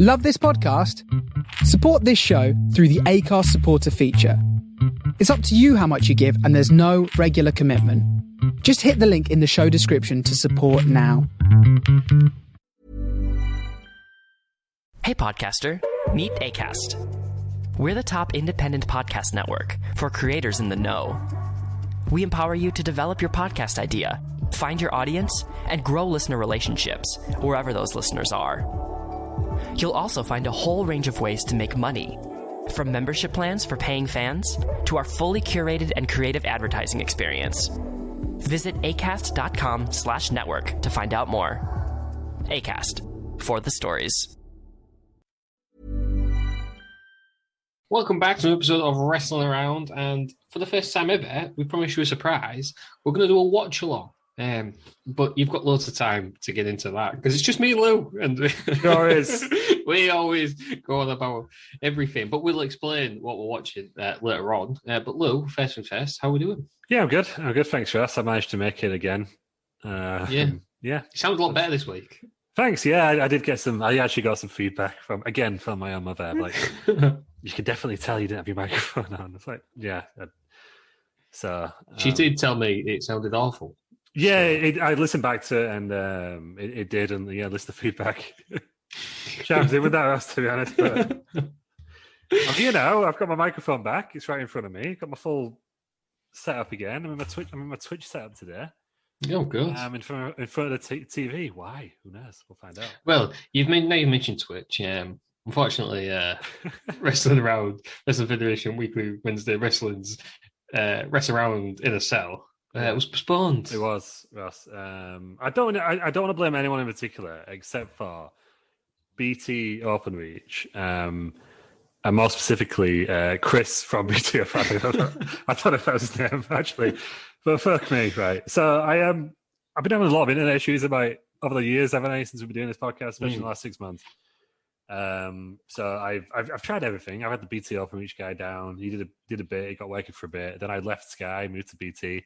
Love this podcast? Support this show through the Acast supporter feature. It's up to you how much you give, and there's no regular commitment. Just hit the link in the show description to support now. Hey podcaster, meet Acast. We're the top independent podcast network for creators in the know. We empower you to develop your podcast idea, find your audience, and grow listener relationships wherever those listeners are. You'll also find a whole range of ways to make money, from membership plans for paying fans to our fully curated and creative advertising experience. Visit acast.com/network to find out more. Acast, for the stories. Welcome back to an episode of Wrestling Around, and for the first time ever, we promise you a surprise. We're going to do a watch-along, but you've got loads of time to get into that, because it's just me and Lew, and Sure is. we always go on about everything, but we'll explain what we're watching later on. But Lew, first things first, how are we doing? Yeah, I'm good. Thanks, Ross. I managed to make it again. Yeah. You sound a lot better this week. Thanks. Yeah, I did get some. I actually got some feedback from my own mother. Like, you could definitely tell you didn't have your microphone on. It's like, yeah. So she did tell me it sounded awful. Yeah, I listened back to it, and it did, and yeah, list the feedback. Shams in with that, Ross, to be honest. But I'm here now. I've got my microphone back. It's right in front of me. Got my full setup again. I'm in my Twitch setup today. Oh, good. In front of the TV. Why? Who knows? We'll find out. Well, you've mentioned Twitch. Unfortunately, Wrestling Federation Weekly Wednesday Wrestling's Wrestle Around in a Cell was postponed. It was, Ross. I don't want to blame anyone in particular, except for BT OpenReach, and more specifically Chris from BT. I don't know if that was his name actually, but fuck me, right? So I've been having a lot of internet issues over the years, haven't I, since we've been doing this podcast, especially in the last 6 months. So I've tried everything. I've had the BT OpenReach guy down. He did a bit. He got working for a bit. Then I left Sky, moved to BT,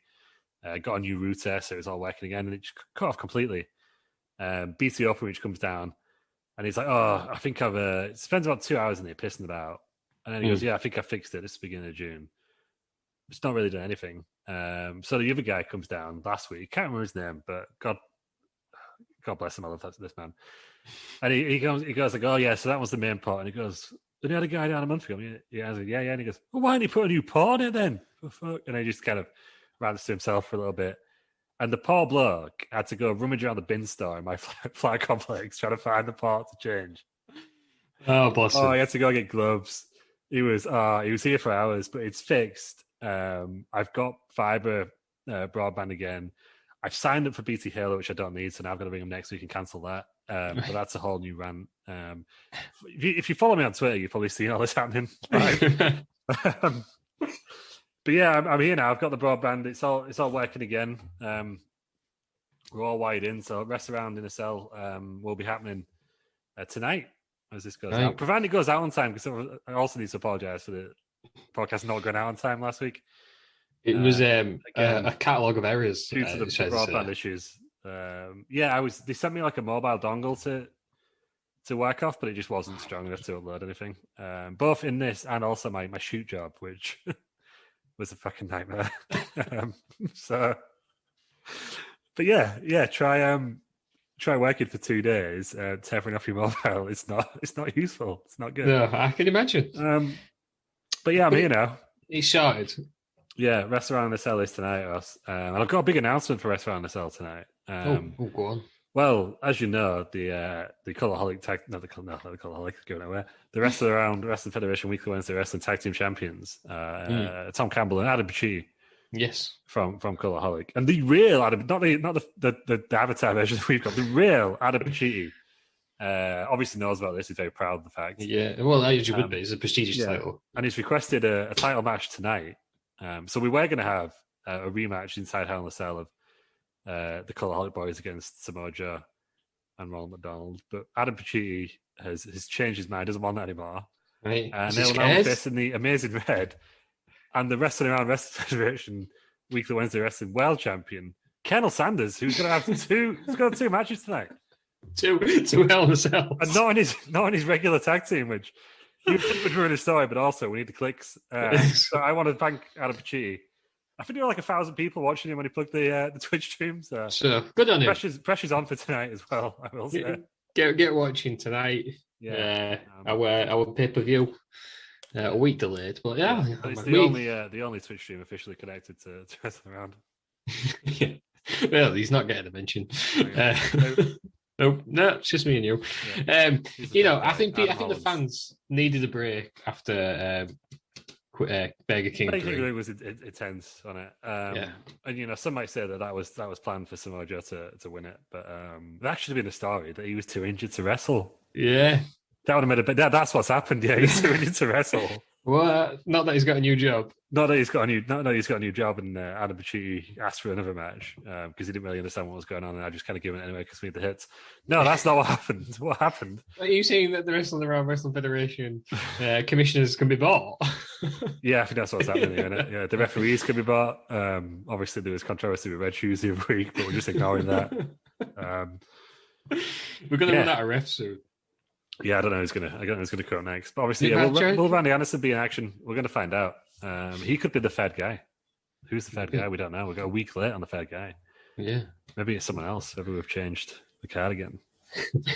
got a new router, so it was all working again, and it just cut off completely. BT OpenReach comes down, and he's like, "Oh, I think it spends about 2 hours in there pissing about," and then he goes, "Yeah, I think I fixed it. This is the beginning of June." It's not really done anything. So the other guy comes down last week. Can't remember his name, but God bless him. I love this man. And he goes like, "Oh yeah, so that was the main part." And he goes, "Then you had a guy down a month ago." Yeah, I was like, yeah. And he goes, "Well, why didn't he put a new port in it then?" For fuck. And he just kind of rants to himself for a little bit. And the poor bloke had to go rummage around the bin store in my flat complex trying to find the part to change. Oh, bless him. Oh, he had to go get gloves. He was here for hours, but it's fixed. I've got fiber broadband again. I've signed up for BT Halo, which I don't need, so now I've got to ring them next week and cancel that. But that's a whole new rant. If you follow me on Twitter, you've probably seen all this happening. But yeah, I'm here now. I've got the broadband. It's all working again. We're all wired in, so Rest Around in a Cell will be happening tonight as this goes out. Provided it goes out on time, because I also need to apologise for the podcast not going out on time last week. It was a catalogue of errors due to the broadband issues. They sent me like a mobile dongle to work off, but it just wasn't strong enough to upload anything. Both in this and also my shoot job, which was a fucking nightmare. But yeah, try working for 2 days, tearing off your mobile. It's not useful. It's not good. No, I can imagine. But yeah, I'm here now. He started. Yeah, Restaurant in the Cell is tonight, Ross. And I've got a big announcement for Restaurant in the Cell tonight. Go on. Well, as you know, the Cultaholic going nowhere. The Wrestling Federation Weekly Wednesday Wrestling Tag Team Champions, Tom Campbell and Adam Pacitti. Yes, from Cultaholic, and the real Adam, not the avatar version we've got. The real Adam Pacitti obviously knows about this. He's very proud of the fact. Yeah, well, as you would be. It's a prestigious title, and he's requested a title match tonight. So we were going to have a rematch inside Hell in a Cell of the Cultaholic Boys against Samoa Joe and Ronald McDonald, but Adam Pacitti has changed his mind. Doesn't want that anymore. Right, and they'll now face in the Amazing Red and the Wrestling Around Wrestling Federation Weekly Wednesday Wrestling World Champion Colonel Sanders, who's going to have two matches tonight. Two Hell in a Cell. And not in his regular tag team, which you would ruin his story, but also we need the clicks. So I want to thank Adam Pacitti. I think there were like 1,000 people watching him when he plugged the Twitch stream. So good on him. Pressure's on for tonight as well, I will say. Get watching tonight. Yeah. Our pay-per-view. A week delayed, but yeah. It's the only Twitch stream officially connected to Wrestling Around. Yeah. Well, he's not getting a mention. No, it's just me and you. Yeah. I think the fans needed a break after Burger King. Burger King was intense on it. And some might say that was planned for Samoa Joe to win it, but that should have been a story that he was too injured to wrestle. Yeah, that would have made a bit. That's what's happened. Yeah, he's too injured to wrestle. Well, not that he's got a new job. Not that he's got a new job, and Adam Pacitti asked for another match because he didn't really understand what was going on, and I just kind of given it anyway because we had the hits. No, that's not what happened. What happened? Are you saying that the Wrestling Around Wrestling Federation commissioners can be bought? Yeah, I think that's what's happening here, isn't it? Yeah, the referees can be bought. Obviously, there was controversy with Red Shoes the other week, but we're just ignoring that. We're going to run out of refs soon. Yeah, I don't know who's going to come next. But obviously, will Randy Anderson be in action? We're going to find out. He could be the Fed guy. Who's the Fed guy? We don't know. We've got a week late on the Fed guy. Yeah. Maybe it's someone else. Maybe we've changed the card again.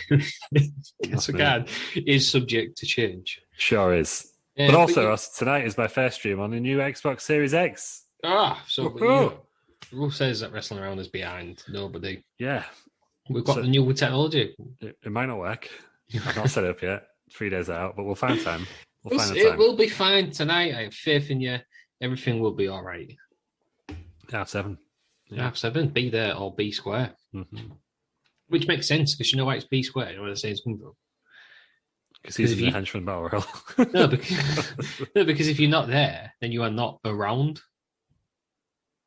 The card is subject to change. Sure is. Yeah, but also, tonight is my first stream on the new Xbox Series X. Who says that Wrestling Around is behind? Nobody. Yeah. We've got the new technology. It might not work. I've not set it up yet. 3 days out, but we'll find time. It will be fine tonight. I have faith in you. Everything will be all right. 7:30. Yeah. 7:30. Be there or be square. Mm-hmm. Which makes sense because you know why it's be square. You know where the saying's come from. Because he's in the henchman battle royal. No, because if you're not there, then you are not around.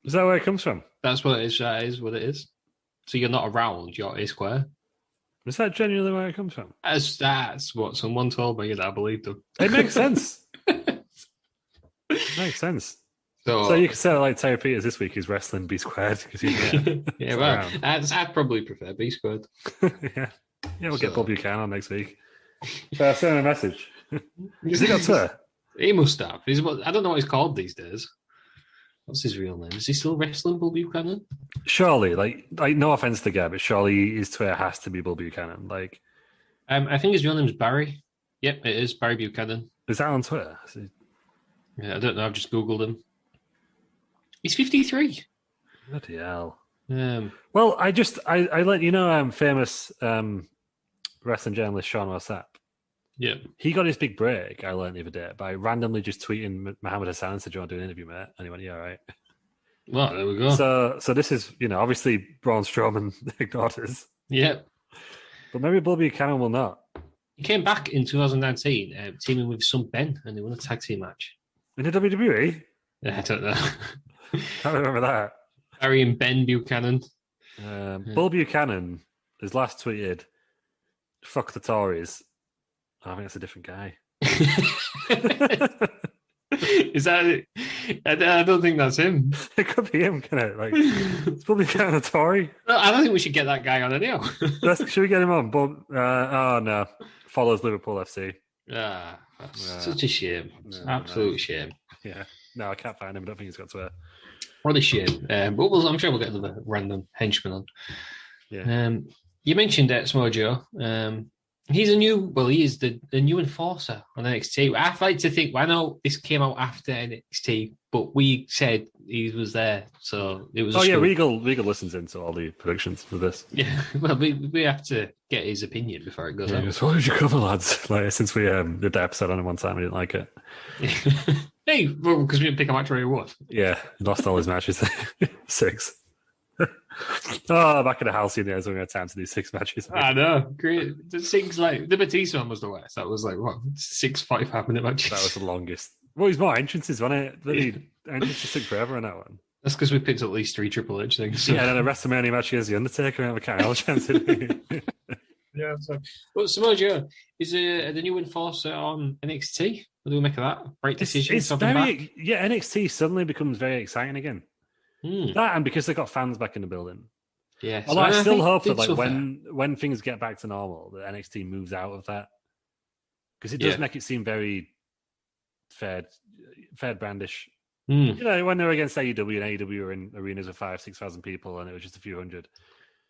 Is that where it comes from? That's what it is. That is what it is. So you're not around. You're a square. Is that genuinely where it comes from? That's what someone told me, and I believed them. It makes sense. It makes sense. So you could say like Terry Peters this week is wrestling B squared because I'd probably prefer B squared. Yeah, we'll get Bob Buchanan on next week. So I sent him a message. Has he got Twitter? He must have. I don't know what he's called these days. What's his real name? Is he still wrestling Bull Buchanan? Surely, like no offense to the guy, but surely his Twitter has to be Bull Buchanan. Like, I think his real name's Barry. Yep, it is Barry Buchanan. Is that on Twitter? Yeah, I don't know. I've just googled him. He's 53. Bloody hell. Well, I let you know famous wrestling journalist Sean Rossap. Yeah. He got his big break, I learned the other day, by randomly just tweeting Muhammad Hassan and said, "Do you want to do an interview, mate?" And he went, "Yeah, all right." Well, there we go. So this is, obviously Braun Strowman ignored us. Yep. But maybe Bull Buchanan will not. He came back in 2019, teaming with some Ben, and they won a tag team match. In the WWE? I don't know. I remember that. Barry and Ben Buchanan. Bull Buchanan has last tweeted, "Fuck the Tories." I think that's a different guy. Is that it? I don't think that's him. It could be him, can it? Like, it's probably kind of a Tory. No, I don't think we should get that guy on anyhow. Should we get him on? But, oh, no. Follows Liverpool FC. That's such a shame. Absolute shame. Yeah. No, I can't find him. I don't think he's got Twitter. What a shame. But I'm sure we'll get another random henchman on. Yeah. You mentioned Samoa Joe. He is the new enforcer on NXT. I'd like to think, I know this came out after NXT, but we said he was there, so it was. Regal listens into all the predictions for this. Yeah, well, we have to get his opinion before it goes out. He goes, "What did you cover, lads?" Like, since we did the episode on him one time, we didn't like it. Hey, well, because we didn't pick a match where he was. Yeah, he lost all his matches. 6. Back in the halcyon days when we had time to do 6 matches. I know, great. The 6, like the Batista one was the worst. That was like 6 45-minute matches. That was the longest. Well, he's more entrances, wasn't it? The entrances took forever in that one. That's because we picked at least 3 Triple H things. So. Yeah, and then a WrestleMania match against the Undertaker, and we can't have a chance. Yeah. But Samoa Joe is the new enforcer on NXT. What do we make of that? Right decision. It's very NXT suddenly becomes very exciting again. That, and because they got fans back in the building. Yeah. Although I still hope that, it's like, fair. when things get back to normal, that NXT moves out of that, because it does make it seem very fair brandish. Mm. You know, when they were against AEW and AEW were in arenas of 5,000-6,000 people and it was just a few hundred.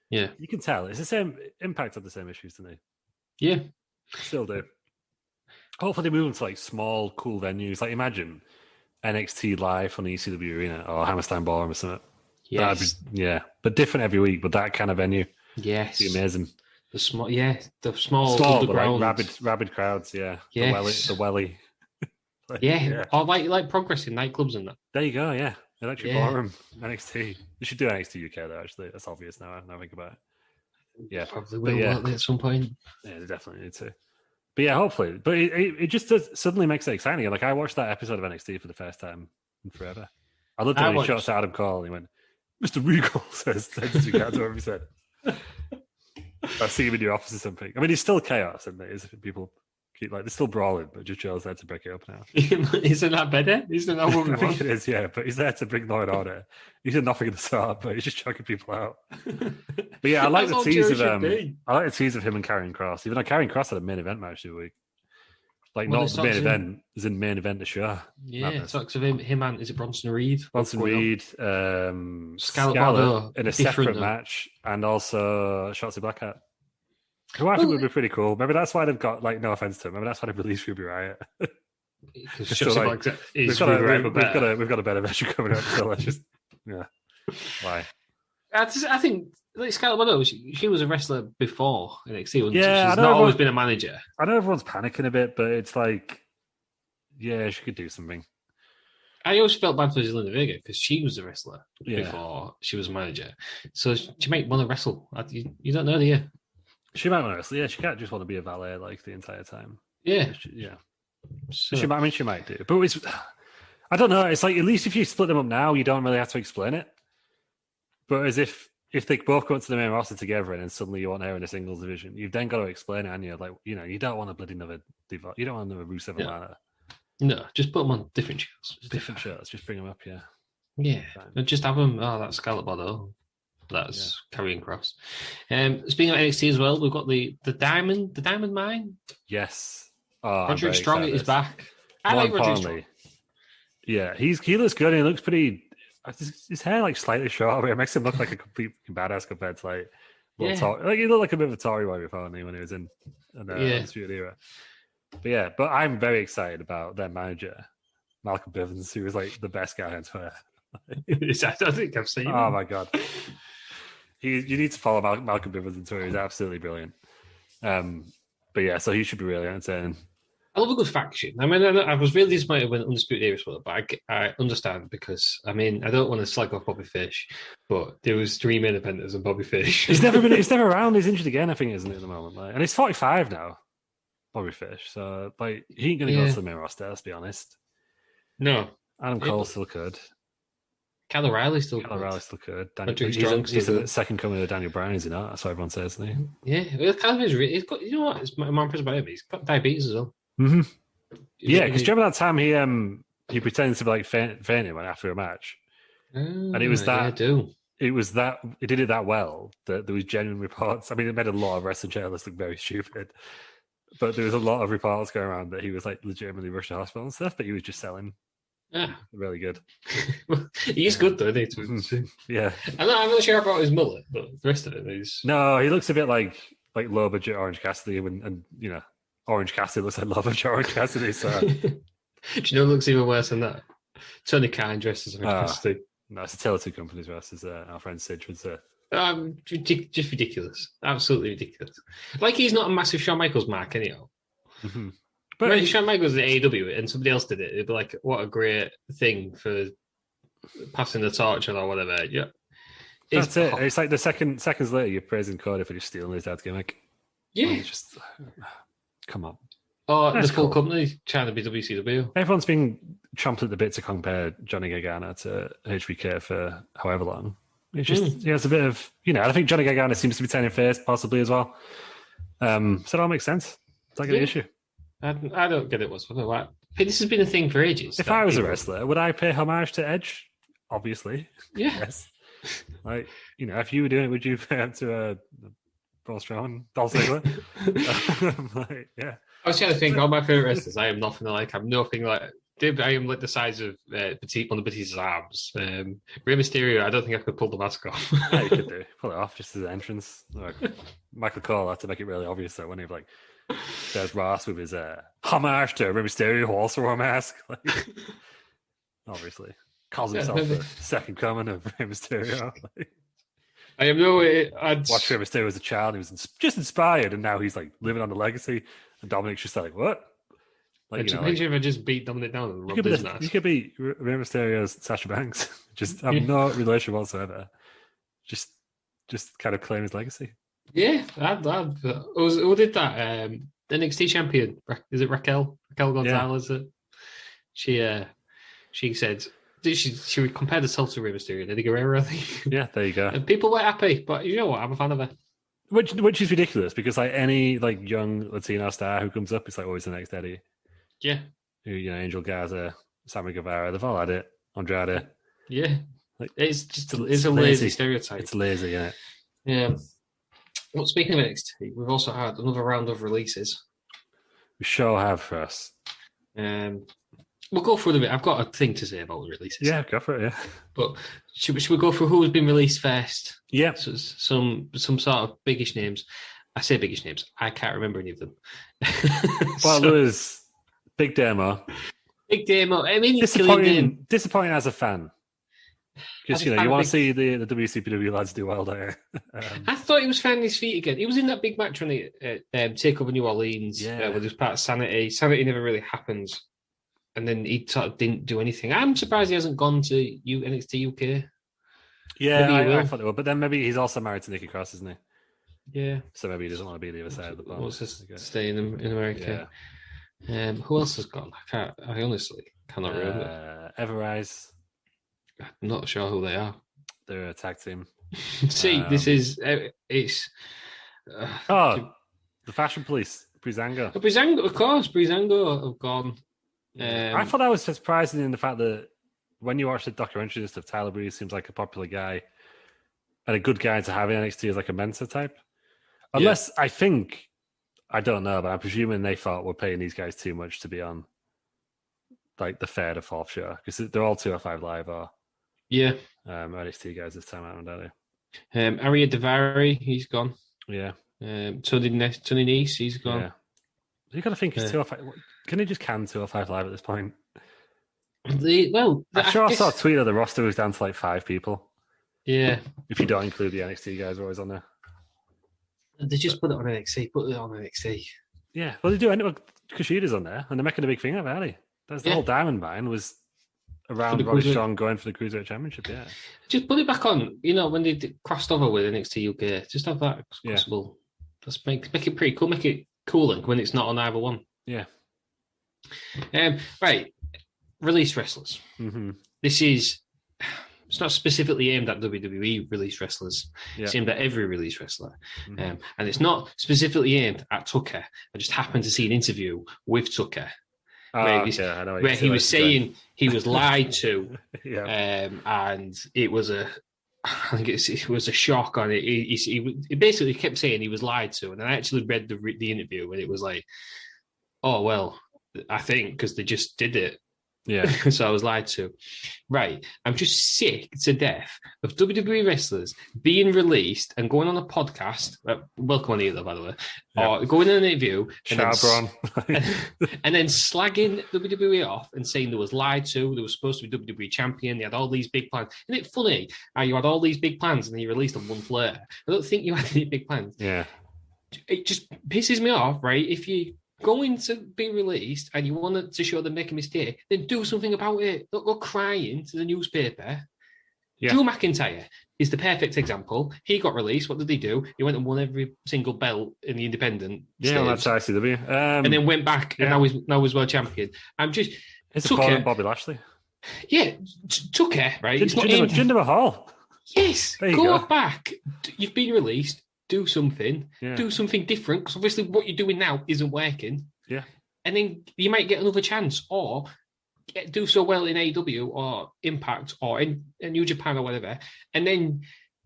Yeah. You can tell it's the same impact of the same issues to me. Yeah. Still do. Hopefully they move into like small, cool venues. Like imagine NXT live on the ECW arena or Hammerstein Ballroom or something. Yes. But different every week. But that kind of venue, yes, be amazing. The small but underground, like rabid crowds. Yeah, yes. the welly. Or like progress in nightclubs and that. There you go. Yeah, Electric Ballroom, NXT. They should do NXT UK though. Actually, that's obvious now. Now I think about it. Yeah, probably will at some point. Yeah, they definitely need to. But yeah, hopefully. But it just suddenly makes it exciting. Like I watched that episode of NXT for the first time in forever. I loved when he shot to Adam Cole and he went, "Mr. Regal," says whatever he said. I see him in your office or something. I mean, he's still chaos, and people keep like they're still brawling, but just Joe's there to break it up now. Isn't that better? Isn't that what we want? I think it is, yeah. But he's there to bring law and order. He's done nothing at the start, but he's just choking people out. But yeah, I like the tease of him and Karrion Kross. Even though Karrion Kross had a main event match the week. Like not the main event, is in main event the show. Yeah, talks of him and is it Bronson Reed? Bronson Reed, Scarlett in a separate match, and also Shotzi Blackheart. Who I think would be pretty cool. Maybe that's why they've got, like, no offense to him, maybe that's why they've released Ruby Riot. So, like, we've got a better match coming up, so let's just, why? I think like Scarlett Bordeaux, she was a wrestler before NXT, wasn't she? Yeah, she's not always been a manager. I know everyone's panicking a bit, but it's like, yeah, she could do something. I always felt bad for Zelina Vega because she was a wrestler before she was a manager. So she might want to wrestle. You don't know, do you? She might want to wrestle. Yeah, she can't just want to be a valet like the entire time. Yeah. So, she might do. But it's, I don't know. It's like, at least if you split them up now, you don't really have to explain it. But as if they both go into the main roster together and then suddenly you want her in a singles division, you've then got to explain it, and you're like, you don't want a bloody another you don't want another Rusev and Lana. No, just put them on different shows. Different shows. Just bring them up, yeah. Yeah. Fine. Just have them. Oh, that's Scarlett Bordeaux. That's Karrion Kross. Speaking of NXT as well, we've got the Diamond Mine. Yes. Roderick Strong is back. I like Roderick Strong. Yeah, he looks good. He looks pretty. His hair like slightly short, but it makes him look like a complete badass compared to like like he looked like a bit of a Tory boy before when he was in the Street Era. But I'm very excited about their manager, Malcolm Bivens, who was like the best guy on Twitter. I don't think I've seen him. Oh my god. You need to follow Malcolm Bivens on Twitter. He's absolutely brilliant. But yeah, so he should be really entertaining. I love a good faction. I mean, I was really disappointed when Undisputed Era split, but I understand because, I mean, I don't want to slag off Bobby Fish, but there was 3 main eventers and Bobby Fish. He's never around. He's injured again, I think, isn't he, at the moment? Like, and he's 45 now, Bobby Fish. So, like, he ain't going to go to the main roster, let's be honest. No. Adam Cole still could. Kyle O'Reilly still could. He's the second coming of Daniel Bryan, is he not? That's what everyone says, isn't he? Yeah. Well, Kyle is really, he's got, you know what? It's more impressive about him. He's got diabetes as well. Mm-hmm. Yeah, because do you remember that time he pretended to be like fainting after a match, and it was that. Yeah, I do. It was that he did it that well that there was genuine reports. I mean, it made a lot of wrestling journalists look very stupid, but there was a lot of reports going around that he was like legitimately rushed to hospital and stuff, but he was just selling. Yeah, really good. He's good though, isn't he? Yeah, I'm not sure about his mullet, but the rest of it is. No, he looks a bit like low budget Orange Cassidy, and you know. Orange Cassidy looks like love of Orange Cassidy. So, do you know it looks even worse than that? Tony Khan dressed as Orange Cassidy. No, it's a tale of two companies versus our friend Sidge would say. Just ridiculous. Absolutely ridiculous. Like he's not a massive Shawn Michaels mark, anyhow. Mm-hmm. But when Shawn Michaels at AEW and somebody else did it, it'd be like, what a great thing for passing the torch or whatever. Yeah. That's it. It's like the seconds later, you're praising Cody for just stealing his dad's gimmick. Yeah. Just... Come on. Oh, the full company trying to be WCW. Everyone's been chomped at the bit to compare Johnny Gargano to HBK for however long. It's just, it's a bit of, I think Johnny Gargano seems to be turning face possibly as well. So that all makes sense. It's like an issue. I don't get it whatsoever. This has been a thing for ages. If I was a wrestler, would I pay homage to Edge? Obviously. Yeah. Yes. Like, if you were doing it, would you pay up to a Braun Strowman, Dolph Ziggler? Like, yeah. I was trying to think, all my favourite wrestlers, I am nothing like. I'm nothing like. I am like the size of one of Batista's arms. Rey Mysterio, I don't think I could pull the mask off. Yeah, you could do. Pull it off just as an entrance. Like, Michael Cole had to make it really obvious that when he like there's Ross with his homage to Rey Mysterio, who also wore a mask. Like, obviously, calls himself the second coming of Rey Mysterio. Like, I have no way. Watched Rey Mysterio as a child. He was just inspired, and now he's like living on the legacy. And Dominic's just like, what? Like, imagine if I just beat Dominic down and rubbed his nuts. You could be Rey Mysterio's Sasha Banks. Just have no relation whatsoever. Just kind of claim his legacy. Yeah, who did that? The NXT champion. Is it Raquel? Raquel Gonzalez? Yeah. She said she compared herself to Rey Mysterio and Eddie Guerrero, I think. Yeah, there you go. And people were happy, but you know what? I'm a fan of her. Which is ridiculous because like any like young Latino star who comes up, it's like always the next Eddie. Yeah. Angel Garza, Sammy Guevara, they've all had it. Andrade. Yeah. Like, it's a lazy stereotype. It's lazy, isn't it? Yeah. Well, speaking of NXT, we've also had another round of releases. We sure have for us. We'll go through them. I've got a thing to say about the releases. Yeah, go for it, yeah. But should we go through who has been released first? Yeah. So some sort of biggish names. I say biggish names. I can't remember any of them. Well, there was Big Demo. Big Demo. I mean, disappointing as a fan. Because, you want to see the WCPW lads do well there. I thought he was finding his feet again. He was in that big match when he Takeover New Orleans, where he was part of Sanity. Sanity never really happened. And then he sort of didn't do anything. I'm surprised he hasn't gone to NXT UK. Yeah, I thought it would. But then maybe he's also married to Nikki Cross, isn't he? Yeah. So maybe he doesn't want to be the other side of the ball. Wants to stay in America. Yeah. Who else has gone? I honestly cannot remember. Everrise. I'm not sure who they are. They're a tag team. See, this is it's. The Fashion Police, Breezango. Breezango, of course, Breezango have gone. I thought that was surprising in the fact that when you watch the documentary and stuff, Tyler Breeze seems like a popular guy and a good guy to have in NXT as like a mentor type. Unless I don't know, but I'm presuming they thought we're paying these guys too much to be on like the third or fourth show because they're all 205 Live or NXT guys this time around, aren't they? Arya Davari, he's gone. Yeah. Tony Nese, he's gone. Yeah. You got to think it's 205. Can they just can 205 Live at this point? I saw a tweet of the roster was down to like 5 people. Yeah. If you don't include the NXT guys, are always on there. They just put it on NXT. Put it on NXT. Yeah. Well, they do. Kushida's on there, and they're making a big thing of it, aren't they? That's the whole Diamond Mine was around Roddy Strong going for the Cruiserweight Championship. Yeah. Just put it back on. When they crossed over with NXT UK, just have that possible. Just make it pretty cool. Make it cooler when it's not on either one. Yeah. Right. Release wrestlers. Mm-hmm. This is. It's not specifically aimed at WWE release wrestlers. Yeah. It's aimed at every release wrestler. Mm-hmm. And it's not specifically aimed at Tucker. I just happened to see an interview with Tucker where he was saying he was lied to. And it was it was a shock on it. He basically kept saying he was lied to. And I actually read the interview and it was like, oh, well, I think because they just did it. Yeah. So I was lied to. Right. I'm just sick to death of WWE wrestlers being released and going on a podcast. Welcome on either, by the way. Or going on an interview and then slagging WWE off and saying they was lied to. They were supposed to be WWE champion. They had all these big plans. Isn't it funny how you had all these big plans and then you released them month later? I don't think you had any big plans. Yeah. It just pisses me off, right? If you going to be released and you want to show them make a mistake, then do something about it. Don't go crying to the newspaper. Yeah. Drew McIntyre is the perfect example. He got released. What did he do? He went and won every single belt in the independent stage. That's ICW. And then went back and now he's world champion. I'm just... It's supporting Bobby Lashley. Yeah, Tucker, right? Jinder Mahal. Yes, go back. You've been released. Do something. Yeah. Do something different. Because obviously what you're doing now isn't working. Yeah. And then you might get another chance. Or do so well in AEW or Impact or in New Japan or whatever, and then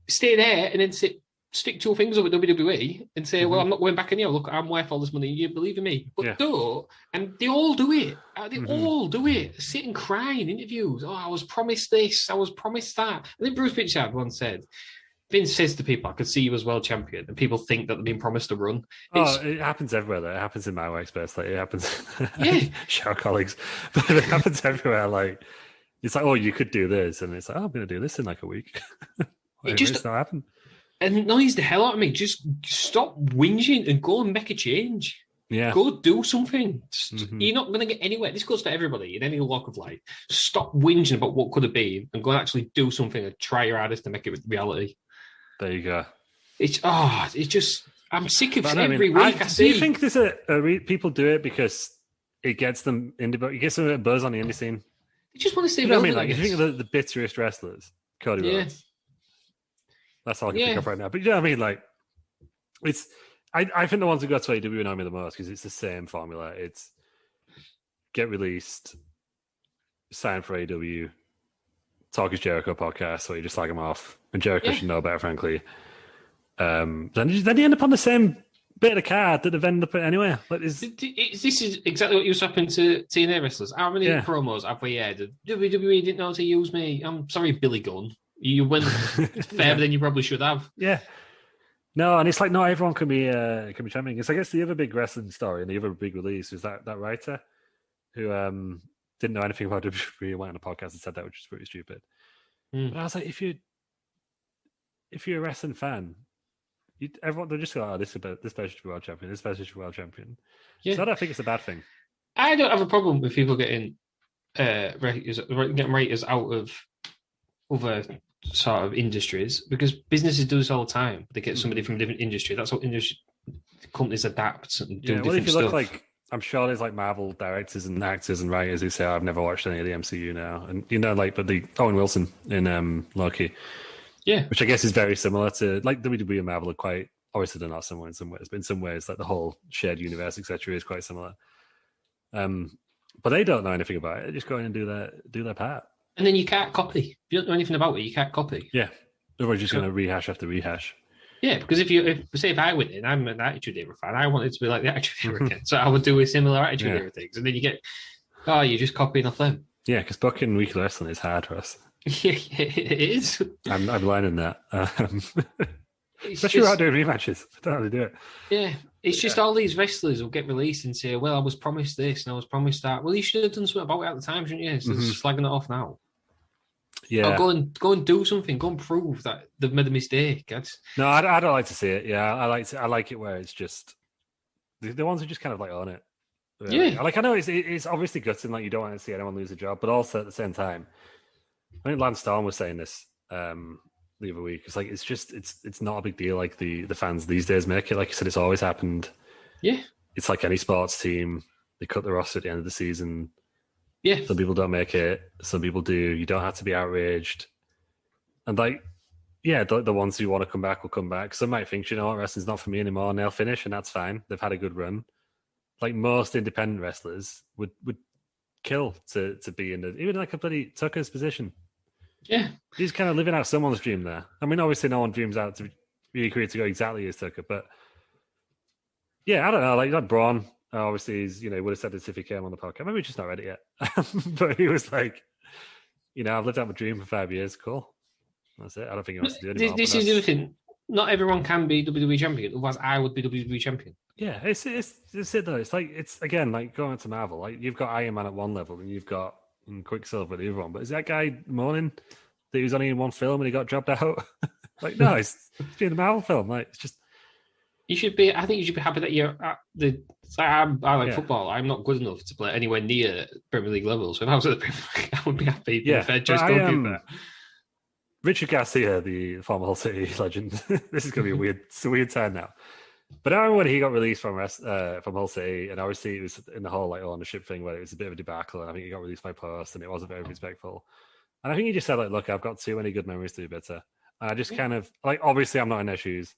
stay there and then stick two things up at WWE and say, well, I'm not going back in here. Look, I'm worth all this money. You believe in me? But don't. And they all do it. They all do it. Sit and cry in interviews. Oh, I was promised this. I was promised that. I think Bruce Pritchard once said, Vince says to people, I could see you as world champion. And people think that they've been promised a run. It happens everywhere, though. It happens in my workspace. Like, it happens. Shout colleagues. But it happens everywhere. Like, it's like, oh, you could do this. And it's like, oh, I'm going to do this in like a week. It's not happened. It annoys the hell out of me. Just stop whinging and go and make a change. Yeah. Go do something. You're not going to get anywhere. This goes for everybody in any walk of life. Stop whinging about what could have been and go and actually do something and try your hardest to make it reality. There you go. It's just, I'm sick of every week I see. Do you think there's people do it because it gets them a buzz on the indie scene? They just want to stay you know what I mean? Like, if you think of the bitterest wrestlers, Cody Rhodes. That's all I can think of right now. But you know what I mean? Like, I think the ones who got to AEW annoy me the most because it's the same formula. It's get released, sign for AEW, Talk is Jericho podcast, so you just slag them off. And Jericho should know better, frankly. Then you end up on the same bit of the card that they've ended up at anyway. Like, this is exactly what used to happen to TNA wrestlers. How many promos have we had? WWE didn't know how to use me. I'm sorry, Billy Gunn. You went further than you probably should have. Yeah. No, and it's like not everyone can be champion. It's I guess the other big wrestling story and the other big release was that writer who didn't know anything about WWE and went on a podcast and said that, which is pretty stupid. But I was like, if you're a wrestling fan, everyone they'll just go, oh, this person should be world champion, this person should be world champion. Yeah. So I don't think it's a bad thing. I don't have a problem with people getting writers out of other sort of industries because businesses do this all the time. They get somebody from a different industry. That's how industry companies adapt and do different if you stuff. Look like, I'm sure there's like Marvel directors and actors and writers who say, oh, I've never watched any of the MCU now. And, but the Owen Wilson in Loki. Yeah. Which I guess is very similar to, like, WWE and Marvel are quite, obviously they're not similar in some ways, but in some ways, like the whole shared universe, etc., is quite similar. But they don't know anything about it. They just go in and do their part. And then you can't copy. If you don't know anything about it, you can't copy. Yeah. Otherwise, you're just going to rehash after rehash. Yeah, because if I went in, I'm an Attitude Era fan. I want it to be like the Attitude Era again. So I would do a similar Attitude Era things. And then you get, you're just copying off them. Yeah, because booking weekly wrestling is hard for us. Yeah, it is. I'm learning that. Especially without doing rematches. I don't know how to do it. Yeah, it's just all these wrestlers will get released and say, well, I was promised this and I was promised that. Well, you should have done something about it at the time, shouldn't you? Instead of slagging it off now. Yeah, or go and do something. Go and prove that they've made a mistake. No, I don't like to see it. Yeah, I like it where it's just the ones who just kind of like own it. Really. Yeah, like I know it's obviously gutting. Like you don't want to see anyone lose a job, but also at the same time, I think Lance Storm was saying this the other week. It's like it's not a big deal. Like the fans these days make it. Like you said, it's always happened. Yeah, it's like any sports team. They cut the roster at the end of the season. Yeah, some people don't make it. Some people do. You don't have to be outraged. And like, yeah, the ones who want to come back will come back. Some might think, you know what, wrestling's not for me anymore, and they'll finish, and that's fine. They've had a good run. Like most independent wrestlers would kill to be in even like a bloody Tucker's position. Yeah, he's kind of living out someone's dream there. I mean, obviously, no one dreams out to be created to go exactly as Tucker, but yeah, I don't know. Like Braun. Obviously, he's, he would have said this if he came on the podcast. Maybe he's just not ready yet. But he was like, I've lived out my dream for 5 years. Cool. That's it. I don't think he wants to do anymore. This is the other thing. Not everyone can be WWE champion. Otherwise, I would be WWE champion. Yeah, it's it though. It's like, it's again, like going to Marvel. Like you've got Iron Man at one level and you've got Quicksilver at the other one. But is that guy moaning that he was only in one film and he got dropped out? Like, no, he's in a Marvel film. Like, it's just. You should be. I think you should be happy that you're at the. I like football. I'm not good enough to play anywhere near Premier League level. So if I was at the Premier League, I would be happy. Yeah, if I just don't do that. Richard Garcia, the former Hull City legend. This is going to be a weird time now. But I remember when he got released from Hull City, and obviously it was in the whole like ownership thing where it was a bit of a debacle, and I think he got released by post, and it wasn't very respectful. And I think he just said like, "Look, I've got too many good memories to be bitter." And I just kind of like, obviously, I'm not in their shoes.